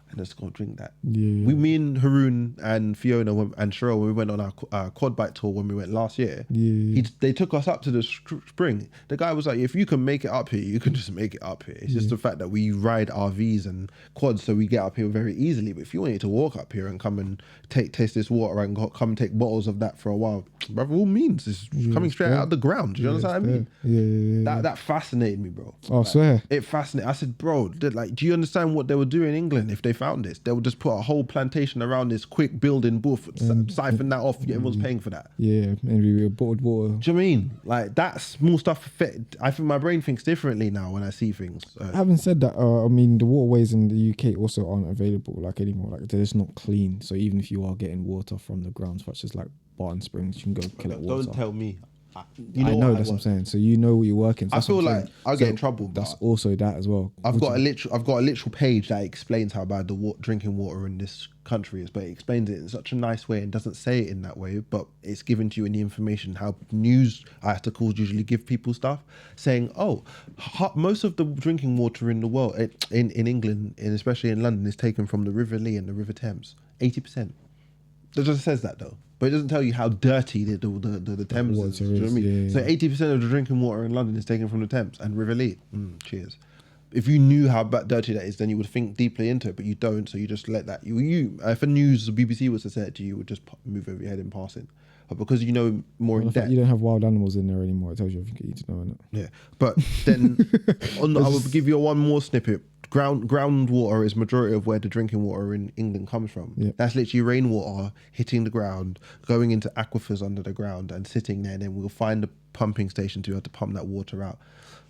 and just go drink that. Yeah. Me and Haroon and Fiona and Cheryl, when we went on our quad bike tour when we went last year, they took us up to the spring. The guy was like, if you can make it up here, you can just make it up here. It's just the fact that we ride RVs and quads, so we get up here very easily. But if you wanted to walk up here and come and taste this water and come and take bottles of that for a while, brother, all means it's coming straight out of the ground. Do you understand what I mean? Yeah. That fascinated me, bro. Oh, I swear. It fascinated. I said, bro, do you understand what they would do in England if they found this? They would just put a whole plantation around this quick building, boof, siphon that off. Everyone's paying for that. Yeah, maybe bottled water. Do you know what I mean? Like that small stuff. I think my brain thinks differently now when I see things. Having said that, I mean the waterways in the UK also aren't available like anymore. Like they're just not clean. So even if you are getting water from the ground, such as like Barton Springs, you can go collect water. Don't tell me. I know that's what I'm saying. So you know what you're working. So I feel like I'll get in trouble. That's also that as well. I've got a literal page that explains how bad the drinking water in this country is, but it explains it in such a nice way and doesn't say it in that way, but it's given to you in the information. How news articles usually give people stuff saying, most of the drinking water in the world, in England, and especially in London, is taken from the River Lee and the River Thames. 80%. It just says that though. But it doesn't tell you how dirty the Thames is. Do you know what I mean? So 80% of the drinking water in London is taken from the Thames and River Lee. Cheers. If you knew how dirty that is, then you would think deeply into it, but you don't. So you just let that. If a news or BBC was to say it to you, you would just move over your head in passing. But because you know more in depth, you don't have wild animals in there anymore. It tells you everything you need to know. Innit? Yeah, but then I will give you one more snippet. Groundwater is majority of where the drinking water in England comes from. Yeah. That's literally rainwater hitting the ground, going into aquifers under the ground and sitting there, and then we'll find a pumping station to be able to pump that water out.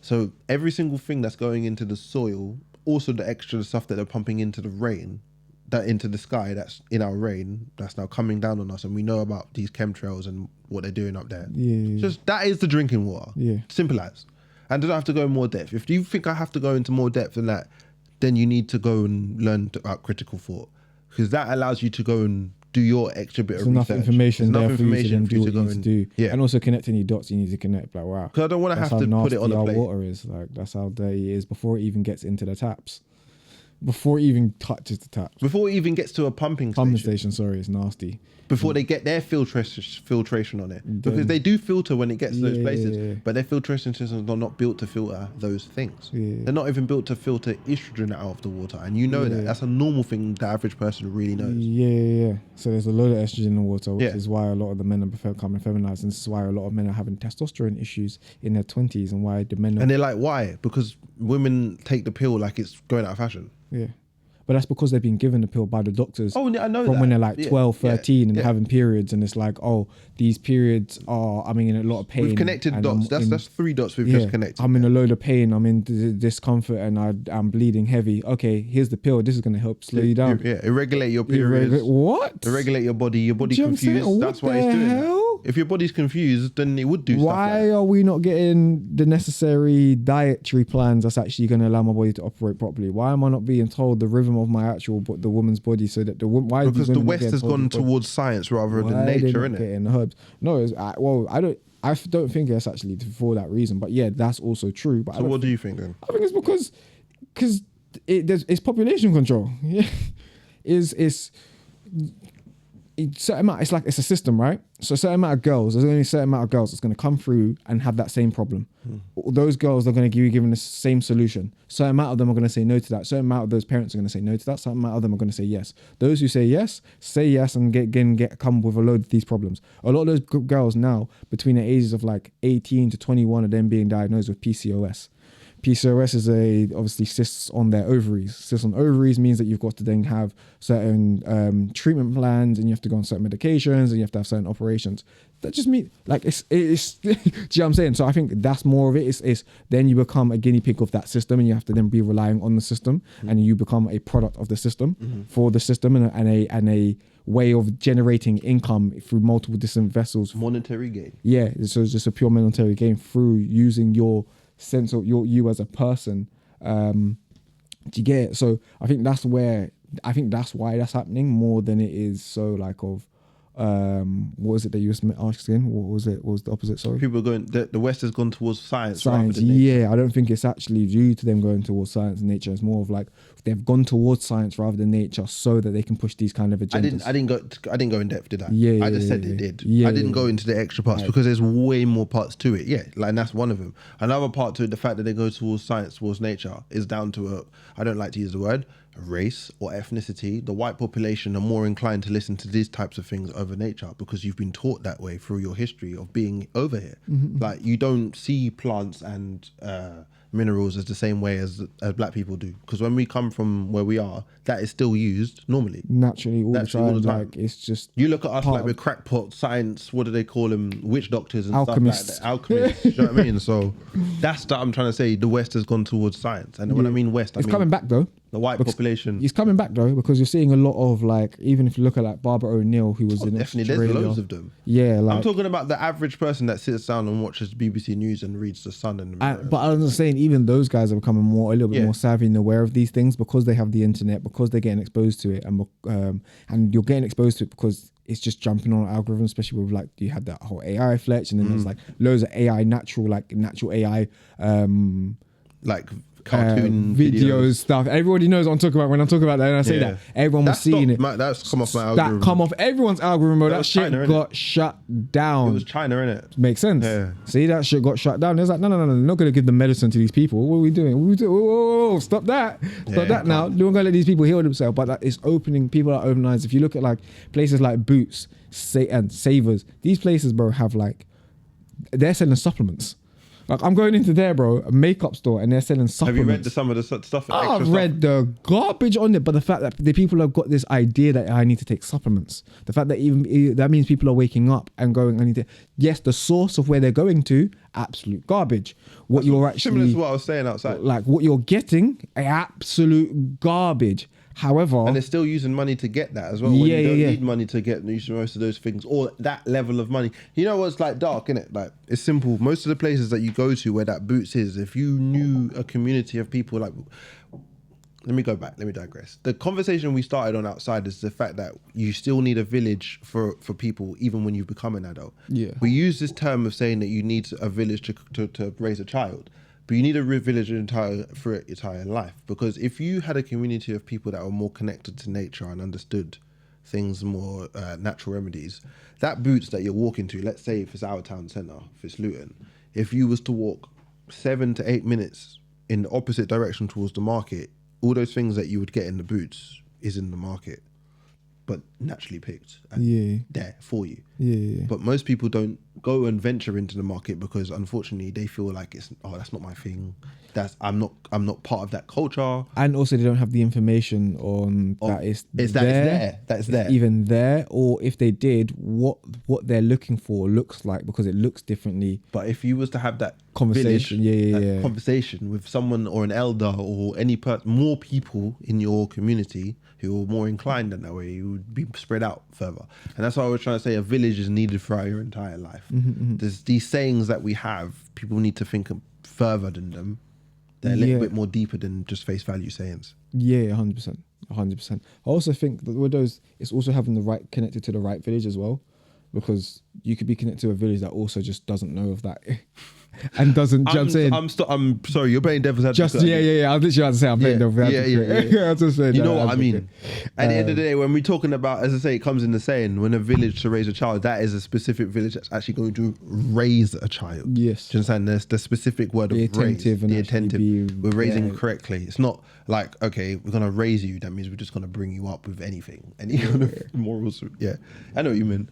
So every single thing that's going into the soil, also the extra stuff that they're pumping into the rain, that into the sky, that's in our rain, that's now coming down on us, and we know about these chemtrails and what they're doing up there. Just that is the drinking water. Simple as. And I don't have to go in more depth. If you think I have to go into more depth than that, then you need to go and learn about critical thought, because that allows you to go and do your extra bit of research. Enough information There's there for you to then do what you need to do. Yeah. And also connecting your dots, you need to connect. Like, wow. Because I don't want to have to put it on a plate. Water is like, that's how dirty it is before it even gets into the taps. Before it even touches the taps. Before it even gets to a pumping station. Sorry, it's nasty. Before they get their filtration on it. Because they do filter when it gets to those places, but their filtration systems are not built to filter those things. They're not even built to filter estrogen out of the water. And you know that. That's a normal thing the average person really knows. Yeah. So there's a load of estrogen in the water, which is why a lot of the men are becoming feminized. And this is why a lot of men are having testosterone issues in their 20s, and why the men are... And they're like, why? Because women take the pill like it's going out of fashion. Yeah. But that's because they've been given the pill by the doctors. Oh, I know from that. when they're like 12, 13 and having periods, and it's like, these periods are, I'm in a lot of pain. We've connected dots. That's 3 dots we've just connected. I'm in a load of pain. I'm in discomfort and I'm bleeding heavy. Okay, here's the pill. This is going to help slow you down. Yeah, irregulate your periods. What? Irregulate your body. Your body confused. That's why it's doing that. If your body's confused, then it would do stuff like that. Why are we not getting the necessary dietary plans that's actually going to allow my body to operate properly? Why am I not being told the rhythm of my the woman's body, so that because the West has gone towards science rather than nature, innit? Getting the herbs. No, I don't think it's actually for that reason. But yeah, that's also true. But so what do you think then? I think it's because it's population control. Yeah, certain amount, it's a system, right? So a certain amount of girls, there's only a certain amount of girls that's going to come through and have that same problem. Those girls are going to be given the same solution. Certain amount of them are going to say no to that. Certain amount of those parents are going to say no to that. Certain amount of them are going to say yes. Those who say yes and come with a load of these problems. A lot of those girls now, between the ages of like 18 to 21, are then being diagnosed with PCOS. PCOS is obviously cysts on their ovaries. Cysts on ovaries means that you've got to then have certain treatment plans, and you have to go on certain medications, and you have to have certain operations. That just means like it's do you know what I'm saying? So I think that's more of it. It's then you become a guinea pig of that system, and you have to then be relying on the system, and you become a product of the system for the system, and a way of generating income through multiple different vessels. Monetary gain. Yeah, so it's just a pure monetary gain through using your sense of you as a person. Do you get it? So I think that's why that's happening more than it is so like of what was it that you was asking? What was it? What was the opposite? Sorry. People are going. The West has gone towards science. Rather than nature. Yeah. I don't think it's actually due to them going towards science and nature. It's more of like they've gone towards science rather than nature, so that they can push these kind of agendas. I didn't go in depth, did I? Yeah. I just said it did. Yeah, I didn't go into the extra parts because there's way more parts to it. Yeah, like and that's one of them. Another part to it, the fact that they go towards science, towards nature, is down to I don't like to use the word race or ethnicity. The white population are more inclined to listen to these types of things over nature because you've been taught that way through your history of being over here. Like you don't see plants and minerals as the same way as black people do, because when we come from where we are, that is still used normally, naturally all the time. Like it's just, you look at us like we're crackpot science, what do they call them, witch doctors and alchemists. stuff like that. Alchemists. You know what I mean? So that's that I'm trying to say. The West has gone towards science, and when I mean West, it's coming back though. The white population. It's coming back though, because you're seeing a lot of like, even if you look at like Barbara O'Neill, who was in definitely Australia. there's loads of them. Yeah, like, I'm talking about the average person that sits down and watches BBC News and reads The Sun and but I was saying even those guys are becoming a little bit more savvy and aware of these things because they have the internet, because they're getting exposed to it, and you're getting exposed to it because it's just jumping on algorithms, especially with like you had that whole AI fletch, and then there's like loads of AI natural AI like cartoon videos stuff. Everybody knows what I'm talking about when I'm talking about that, and I say that everyone was seeing it. That's come off my algorithm. That come off everyone's algorithm, bro. That shit China, got shut down. It was China, innit? Makes sense. Yeah. See, that shit got shut down. It's like, no, they're not going to give the medicine to these people. What are we doing? Whoa, stop that. Stop that now. We're going to let these people heal themselves. But that is opening, people are open eyes. If you look at like places like Boots and Savers, these places, bro, have like, they're selling supplements. Like I'm going into there, bro, a makeup store, and they're selling supplements. Have you read some of the stuff? I've read the garbage on it, but the fact that the people have got this idea that I need to take supplements, the fact that even that means people are waking up and going, I need to. Yes, the source of where they're going to, absolute garbage. What you're actually similar to what I was saying outside, like what you're getting, absolute garbage. However, and they're still using money to get that as well. Yeah, you don't need money to get most of those things, or that level of money. You know what's like dark, innit? Like it's simple. Most of the places that you go to where that Boots is, if you knew a community of people like, let me go back. Let me digress. The conversation we started on outside is the fact that you still need a village for people, even when you become an adult. Yeah. We use this term of saying that you need a village to raise a child. But you need a village for your entire life, because if you had a community of people that were more connected to nature and understood things more, natural remedies, that Boots that you're walking to, let's say if it's our town centre, if it's Luton, if you was to walk 7 to 8 minutes in the opposite direction towards the market, all those things that you would get in the Boots is in the market, but naturally picked and there for you. But most people don't go and venture into the market because unfortunately they feel like that's not my thing. I'm not part of that culture. And also they don't have the information on that it's there. Even there, or if they did, what they're looking for looks like, because it looks differently. But if you was to have that conversation, conversation with someone or an elder or more people in your community who are more inclined in that way, you would be spread out further. And that's why I was trying to say a village is needed throughout your entire life. There's these sayings that we have, people need to think further than them. They're a little bit more deeper than just face value sayings. Yeah, 100%. I also think that with those, it's also having connected to the right village as well, because you could be connected to a village that also just doesn't know of that. And doesn't jump in. I'm sorry, you're playing devil's advocate. I was literally about to say I'm playing devil's advocate. You know what I mean? At the end of the day, when we're talking about, as I say, it comes in the saying, when a village to raise a child, that is a specific village that's actually going to raise a child. Yes. Do you understand? There's the specific word of raise. The attentive. We're raising correctly. It's not like, okay, we're going to raise you. That means we're just going to bring you up with anything. Any kind of morals. Yeah. I know what you mean.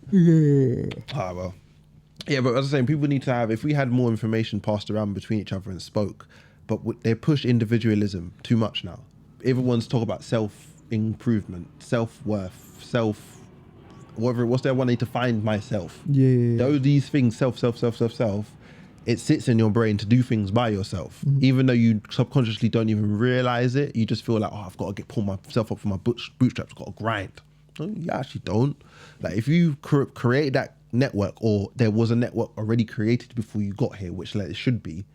Well. Yeah, but as I was saying, people need to have, if we had more information passed around between each other and spoke, but they push individualism too much now. Everyone's talking about self-improvement, self-worth, whatever. What's there? I need to find myself. Yeah. Those these things, self. It sits in your brain to do things by yourself, even though you subconsciously don't even realize it. You just feel like, oh, I've got to pull myself up from my bootstraps. I've got to grind. No, you actually don't. Like if you create that network, or there was a network already created before you got here, which like it should be,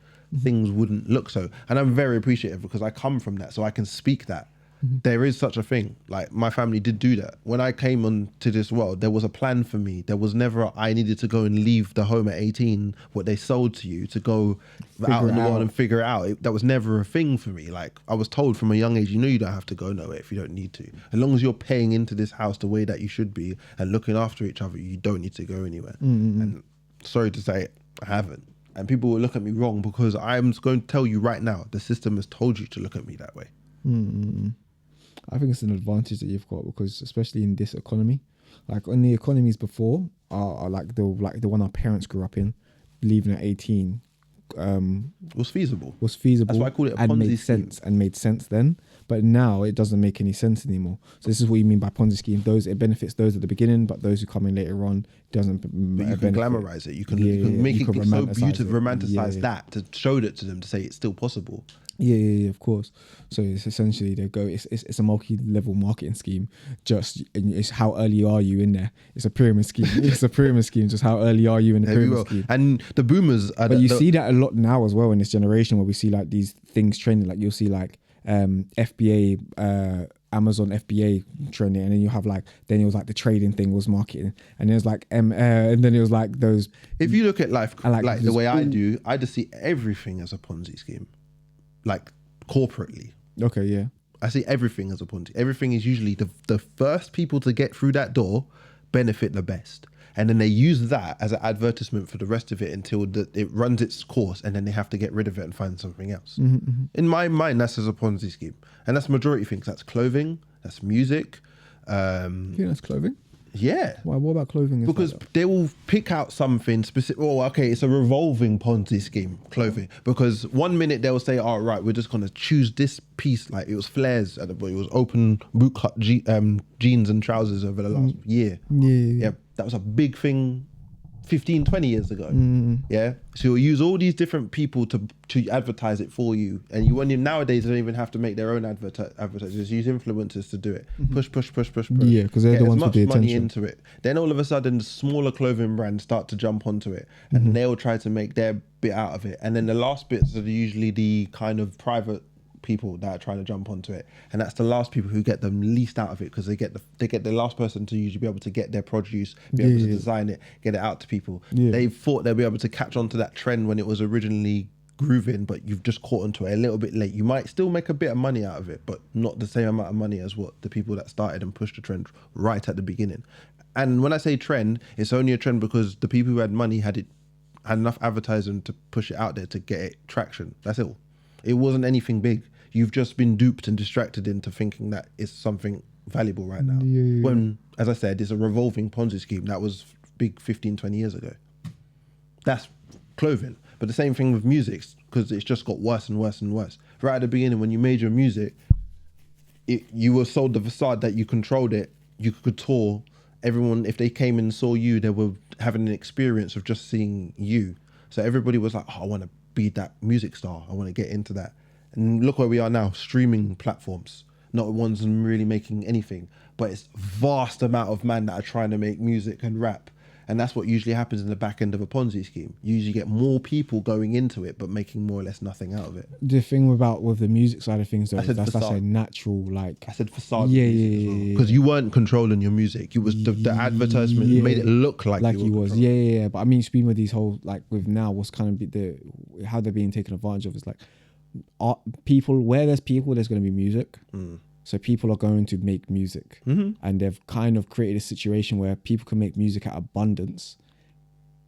things wouldn't look so. And I'm very appreciative because I come from that, so I can speak that. There is such a thing. Like my family did do that. When I came onto this world, there was a plan for me. There was never I needed to go and leave the home at 18, what they sold to you, to go out in the world and figure it out. That was never a thing for me. Like I was told from a young age, you know, you don't have to go nowhere if you don't need to. As long as you're paying into this house the way that you should be and looking after each other, you don't need to go anywhere. And sorry to say, I haven't. And people will look at me wrong because I'm going to tell you right now, the system has told you to look at me that way. I think it's an advantage that you've got because especially in this economy, like on the economies before are like the one our parents grew up in, leaving at 18 was feasible. That's why I call it a and Ponzi made scheme. sense and made sense then. But now it doesn't make any sense anymore. So this is what you mean by Ponzi scheme. It benefits those at the beginning, but those who come in later on doesn't. But you can glamorize it. You can make it so beautiful, romanticize that to show it to them to say it's still possible. Yeah, of course. So it's essentially it's a multi-level marketing scheme. Just it's how early are you in there. It's a pyramid scheme. It's a pyramid scheme. Just how early are you in the pyramid scheme. And the boomers. But you see that a lot now as well in this generation where we see like these things trending. Like you'll see like FBA, Amazon FBA trending, and then you have like then it was like the trading thing was marketing, and it was like and then it was like those. If you look at life like the way I do, I just see everything as a Ponzi scheme. Like corporately. Okay, yeah. I see everything as a Ponzi. Everything is usually the first people to get through that door benefit the best. And then they use that as an advertisement for the rest of it until it runs its course, and then they have to get rid of it and find something else. In my mind, that's as a Ponzi scheme. And that's majority of things. That's clothing, that's music. You think that's clothing? Yeah. Why? What about clothing? Because they will pick out something specific. Oh, okay, it's a revolving Ponzi scheme, clothing. Because 1 minute they'll say, "All right, we're just gonna choose this piece." Like it was flares, it was open bootcut jeans and trousers over the last year. Yeah, that was a big thing 15, 20 years ago. Yeah, so you'll use all these different people to advertise it for you, and nowadays they don't even have to make their own advertisers. Just use influencers to do it. Push. Yeah, because they're the ones with the as much money attention into it. Then all of a sudden, the smaller clothing brands start to jump onto it, and they'll try to make their bit out of it. And then the last bits are usually the kind of private people that are trying to jump onto it, and that's the last people who get the least out of it because they get the last person to usually be able to get their produce, be able to design it, get it out to people. They thought they'd be able to catch on to that trend when it was originally grooving, but you've just caught onto it a little bit late. You might still make a bit of money out of it, but not the same amount of money as what the people that started and pushed the trend right at the beginning. And when I say trend, it's only a trend because the people who had money had enough advertising to push it out there to get it traction. That's it. It wasn't anything big. You've just been duped and distracted into thinking that it's something valuable right now. When, as I said, it's a revolving Ponzi scheme that was big 15, 20 years ago. That's clothing. But the same thing with music, because it's just got worse and worse and worse. Right at the beginning, when you made your music, you were sold the facade that you controlled it, you could tour. Everyone, if they came and saw you, they were having an experience of just seeing you. So everybody was like, oh, I want to be that music star. I want to get into that. And look where we are now, streaming platforms. Not one's really making anything, but it's vast amount of men that are trying to make music and rap. And that's what usually happens in the back end of a Ponzi scheme. You usually get more people going into it, but making more or less nothing out of it. The thing with the music side of things, though, that's a natural, like... I said facade. Yeah. Because you weren't controlling your music. You was the advertisement made it look like you was. Yeah. But I mean, speaking with these whole, like with now, what's kind of how they're being taken advantage of is like, where there's people, there's going to be music. So people are going to make music, and they've kind of created a situation where people can make music at abundance,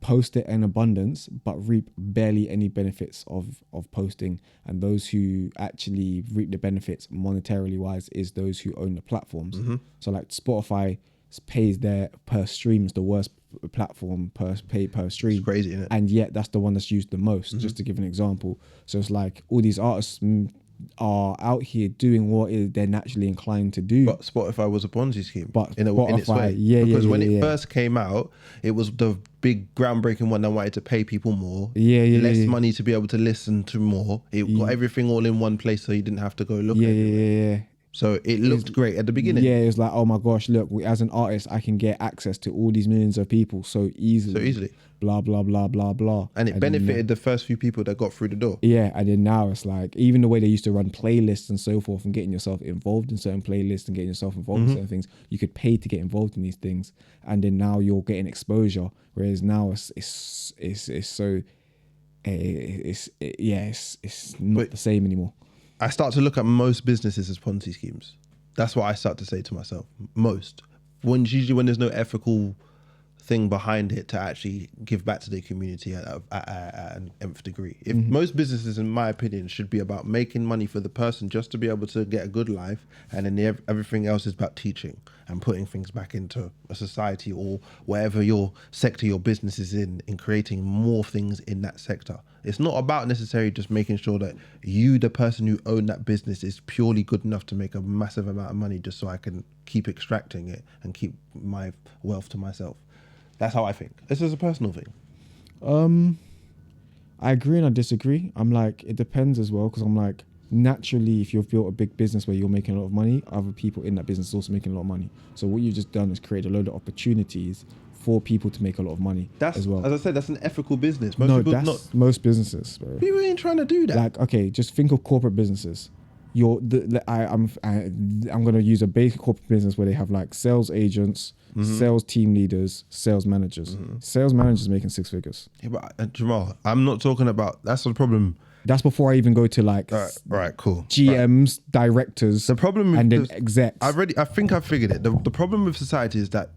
post it in abundance, but reap barely any benefits of posting. And those who actually reap the benefits monetarily wise is those who own the platforms. So like Spotify pays their per stream. It's the worst platform per stream. It's crazy, isn't it? And yet that's the one that's used the most, just to give an example. So it's like all these artists are out here doing what they're naturally inclined to do. But Spotify was a Ponzi scheme, But in its Spotify, way. yeah, because when yeah, it yeah. first came out, it was the big groundbreaking one that wanted to pay people more, less Yeah. money to be able to listen to more. It got everything all in one place, so you didn't have to go look. Yeah. So it looked great at the beginning. Yeah, it's like, oh my gosh, look, as an artist, I can get access to all these millions of people so easily. Blah, blah, blah, blah, blah. And it benefited the first few people that got through the door. Yeah, and then now it's like, even the way they used to run playlists and so forth and getting yourself involved in certain playlists and getting yourself involved in certain things, you could pay to get involved in these things. And then now you're getting exposure. Whereas now it's so, it's not the same anymore. I start to look at most businesses as Ponzi schemes. That's what I start to say to myself. Most. Usually when there's no ethical thing behind it to actually give back to the community at an nth degree. If most businesses, in my opinion, should be about making money for the person just to be able to get a good life, and then everything else is about teaching and putting things back into a society or wherever your sector your business is in creating more things in that sector. It's not about necessarily just making sure that you, the person who own that business, is purely good enough to make a massive amount of money just so I can keep extracting it and keep my wealth to myself. That's how I think. This is a personal thing. I agree and I disagree. I'm like, it depends as well, because I'm like, naturally, if you've built a big business where you're making a lot of money, other people in that business are also making a lot of money. So what you've just done is create a load of opportunities for people to make a lot of money as well. As I said, that's an ethical business. Most businesses, bro. People ain't trying to do that. Like, okay, just think of corporate businesses. I'm going to use a basic corporate business where they have like sales agents, sales team leaders, sales managers. Sales managers making 6 figures. Yeah, but Jamal, I'm not talking about. That's the problem. That's before I even go to like Right, cool. GMs, directors, The problem with and then execs. I think I figured it. The problem with society is that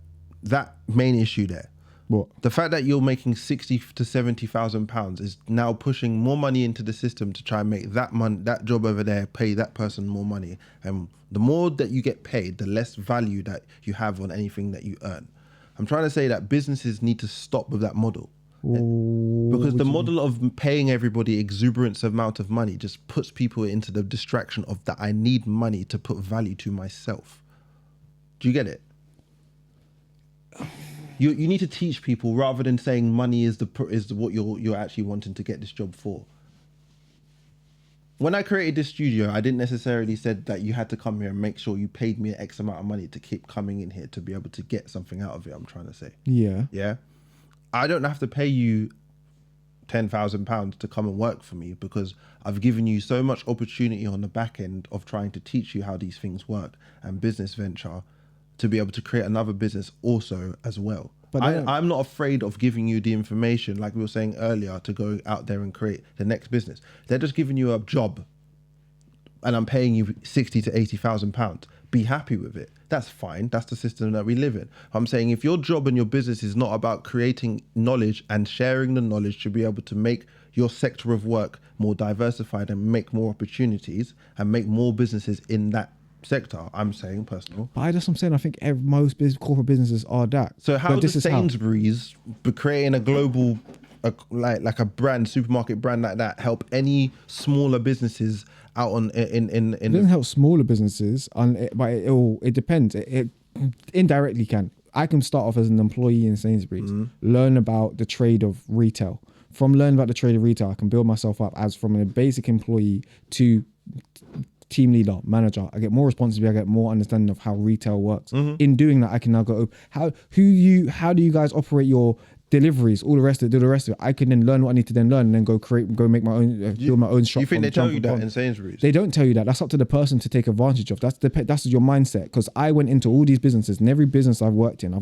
main issue there. What? The fact that you're making 60 to 70,000 pounds is now pushing more money into the system to try and make that job over there pay that person more money. And the more that you get paid, the less value that you have on anything that you earn. I'm trying to say that businesses need to stop with that model. Because the model of paying everybody exuberant amount of money just puts people into the distraction of that I need money to put value to myself. Do you get it? You need to teach people rather than saying money is what you're actually wanting to get this job for. When I created this studio, I didn't necessarily said that you had to come here and make sure you paid me an X amount of money to keep coming in here to be able to get something out of it. I'm trying to say. Yeah. I don't have to pay you £10,000 to come and work for me because I've given you so much opportunity on the back end of trying to teach you how these things work and business venture to be able to create another business also as well. But I'm not afraid of giving you the information, like we were saying earlier, to go out there and create the next business. They're just giving you a job and I'm paying you 60 to 80,000 pounds. Be happy with it. That's fine. That's the system that we live in. I'm saying if your job and your business is not about creating knowledge and sharing the knowledge to be able to make your sector of work more diversified and make more opportunities and make more businesses in that sector, I'm saying personal. But that's what I'm saying. I think most corporate businesses are that. So how does Sainsbury's be creating a global, like a brand, supermarket brand like that, help any smaller businesses out on in? It doesn't help smaller businesses, but it depends. It indirectly can. I can start off as an employee in Sainsbury's, learn about the trade of retail. From learning about the trade of retail, I can build myself up as from a basic employee to team leader, manager. I get more responsibility. I get more understanding of how retail works. In doing that, I can now go, how do you guys operate your deliveries, all the rest of it. I can then learn what I need to then learn and then go make my own, build my own shop. You think they tell you that in Sainsbury's? They don't tell you that. That's up to the person to take advantage of. That's your mindset. Because I went into all these businesses, and every business I've worked in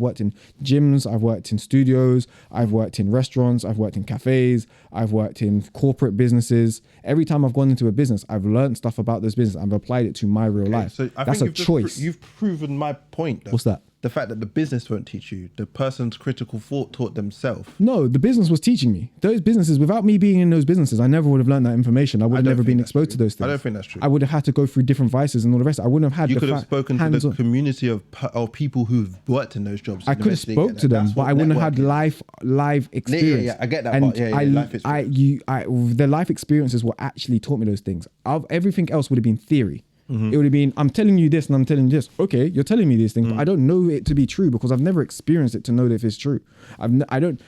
gyms, I've worked in studios, I've worked in restaurants, I've worked in cafes, I've worked in corporate businesses. Every time I've gone into a business, I've learned stuff about this business. I've applied it to my real life. So I that's think a choice. You've proven my point, though. What's that? the fact that the business won't teach you. The person's critical thought taught themselves. No, the business was teaching me. Those businesses, without me being in those businesses, I never would have learned that information. I would have never been exposed to those things. I don't think that's true. I would have had to go through different vices and all the rest. I wouldn't have had You could have spoken to the community of people who've worked in those jobs. I could have spoke to them, but I wouldn't have had live experience. Yeah, I get that and part. Yeah, life experience. The life experiences what actually taught me those things. Everything else would have been theory. Mm-hmm. It would have been, I'm telling you this and I'm telling you this. Okay, you're telling me these things, but I don't know it to be true because I've never experienced it to know if it's true.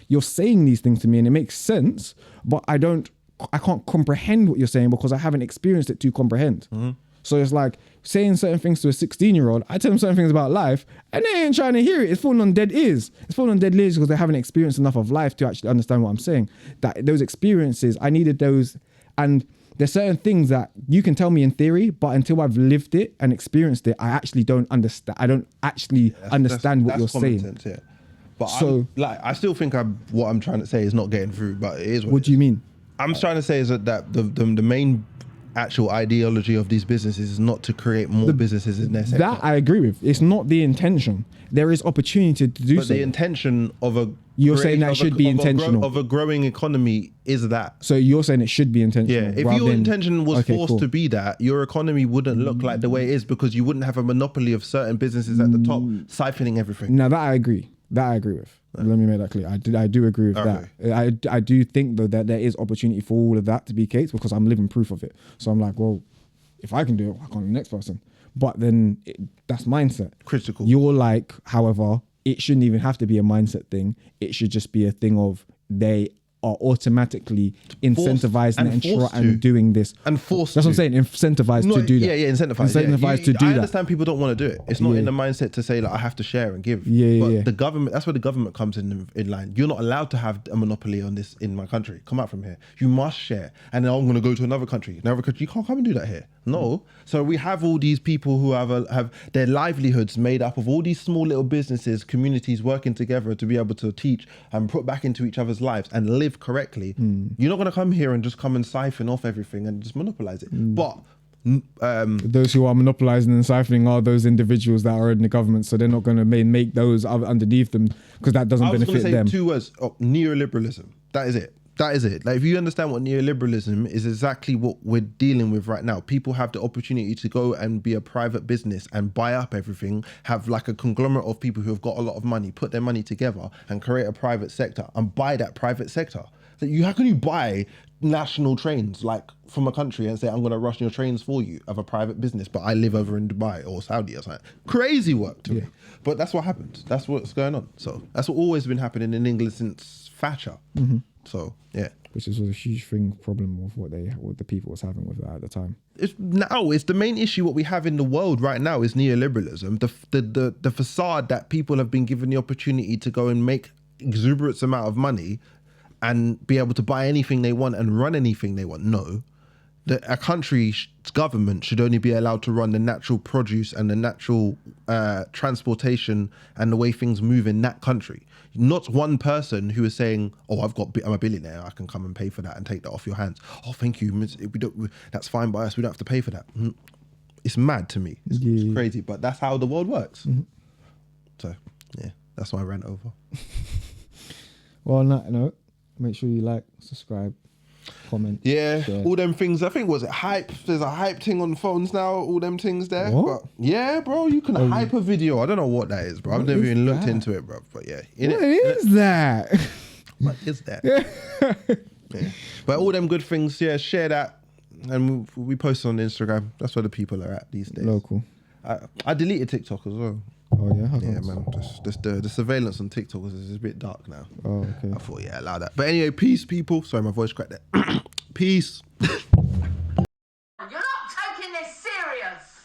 You're saying these things to me and it makes sense, but I can't comprehend what you're saying because I haven't experienced it to comprehend. Mm-hmm. So it's like saying certain things to a 16-year-old. I tell them certain things about life and they ain't trying to hear it. It's falling on dead ears. It's falling on dead ears because they haven't experienced enough of life to actually understand what I'm saying. That those experiences, I needed those. And there's certain things that you can tell me in theory, but until I've lived it and experienced it, I actually don't understand. I don't actually understand what you're saying. Sense, yeah. But so, I still think what I'm trying to say is not getting through, but it is what do you mean? I'm trying to say is that the main actual ideology of these businesses is not to create more businesses in their sector. That I agree with. It's not the intention. There is opportunity to do so. But the intention of a You're saying that should be intentional. Of a growing economy is that. So you're saying it should be intentional. Yeah, if your intention was forced to be that, your economy wouldn't look like the way it is because you wouldn't have a monopoly of certain businesses at the top siphoning everything. Now that I agree. That I agree with. Let me make that clear. I do agree with that. I do think though that there is opportunity for all of that to be case because I'm living proof of it. So I'm like, well, if I can do it, why can't the next person? But then that's mindset. Critical. You're like, however, it shouldn't even have to be a mindset thing. It should just be a thing of they are automatically incentivized and doing this. And forced That's what I'm saying, incentivized to do that. Yeah, incentivized. Incentivized to do that. I understand people don't want to do it. It's not in the mindset to say, like, I have to share and give. But the government, that's where the government comes in line. You're not allowed to have a monopoly on this in my country. Come out from here. You must share. And then I'm going to go to another country. You can't come and do that here. No. So we have all these people who have their livelihoods made up of all these small little businesses, communities working together to be able to teach and put back into each other's lives and live correctly. You're not going to come here and just come and siphon off everything and just monopolize it. But those who are monopolizing and siphoning are those individuals that are in the government, so they're not going to make those underneath them because that doesn't benefit them. I was going to say 2 words: neoliberalism. That is it. That is it. Like, if you understand what neoliberalism is, exactly what we're dealing with right now. People have the opportunity to go and be a private business and buy up everything, have like a conglomerate of people who have got a lot of money, put their money together and create a private sector and buy that private sector. So how can you buy national trains like from a country and say, I'm going to rush your trains for you of a private business, but I live over in Dubai or Saudi or something? Crazy work to me. But that's what happens. That's what's going on. So that's what always been happening in England since Thatcher. So yeah, which is a huge problem with what the people was having with that at the time. It's the main issue. What we have in the world right now is neoliberalism. The facade that people have been given the opportunity to go and make exuberant amount of money and be able to buy anything they want and run anything they want. No, a country's government should only be allowed to run the natural produce and the natural transportation and the way things move in that country. Not one person who is saying, "Oh, I'm a billionaire. I can come and pay for that and take that off your hands." Oh, thank you. That's fine by us. We don't have to pay for that. It's mad to me. It's crazy, but that's how the world works. So yeah, that's my rant over. Well, on that note, make sure you like, subscribe, comment. Yeah, share. All them things. I think was it hype. There's a hype thing on phones now. All them things there. What? But yeah, bro, you can hype a video. I don't know what that is, bro. I've never even looked into it, bro. But yeah, what is that? What is that? Yeah. But all them good things. Yeah, share that, and we post on Instagram. That's where the people are at these days. Local. I deleted TikTok as well. Oh yeah, yeah, man. Just the surveillance on TikTok is a bit dark now. Oh okay. I thought allow that. But anyway, peace, people. Sorry, my voice cracked there. Peace. You're not taking this serious.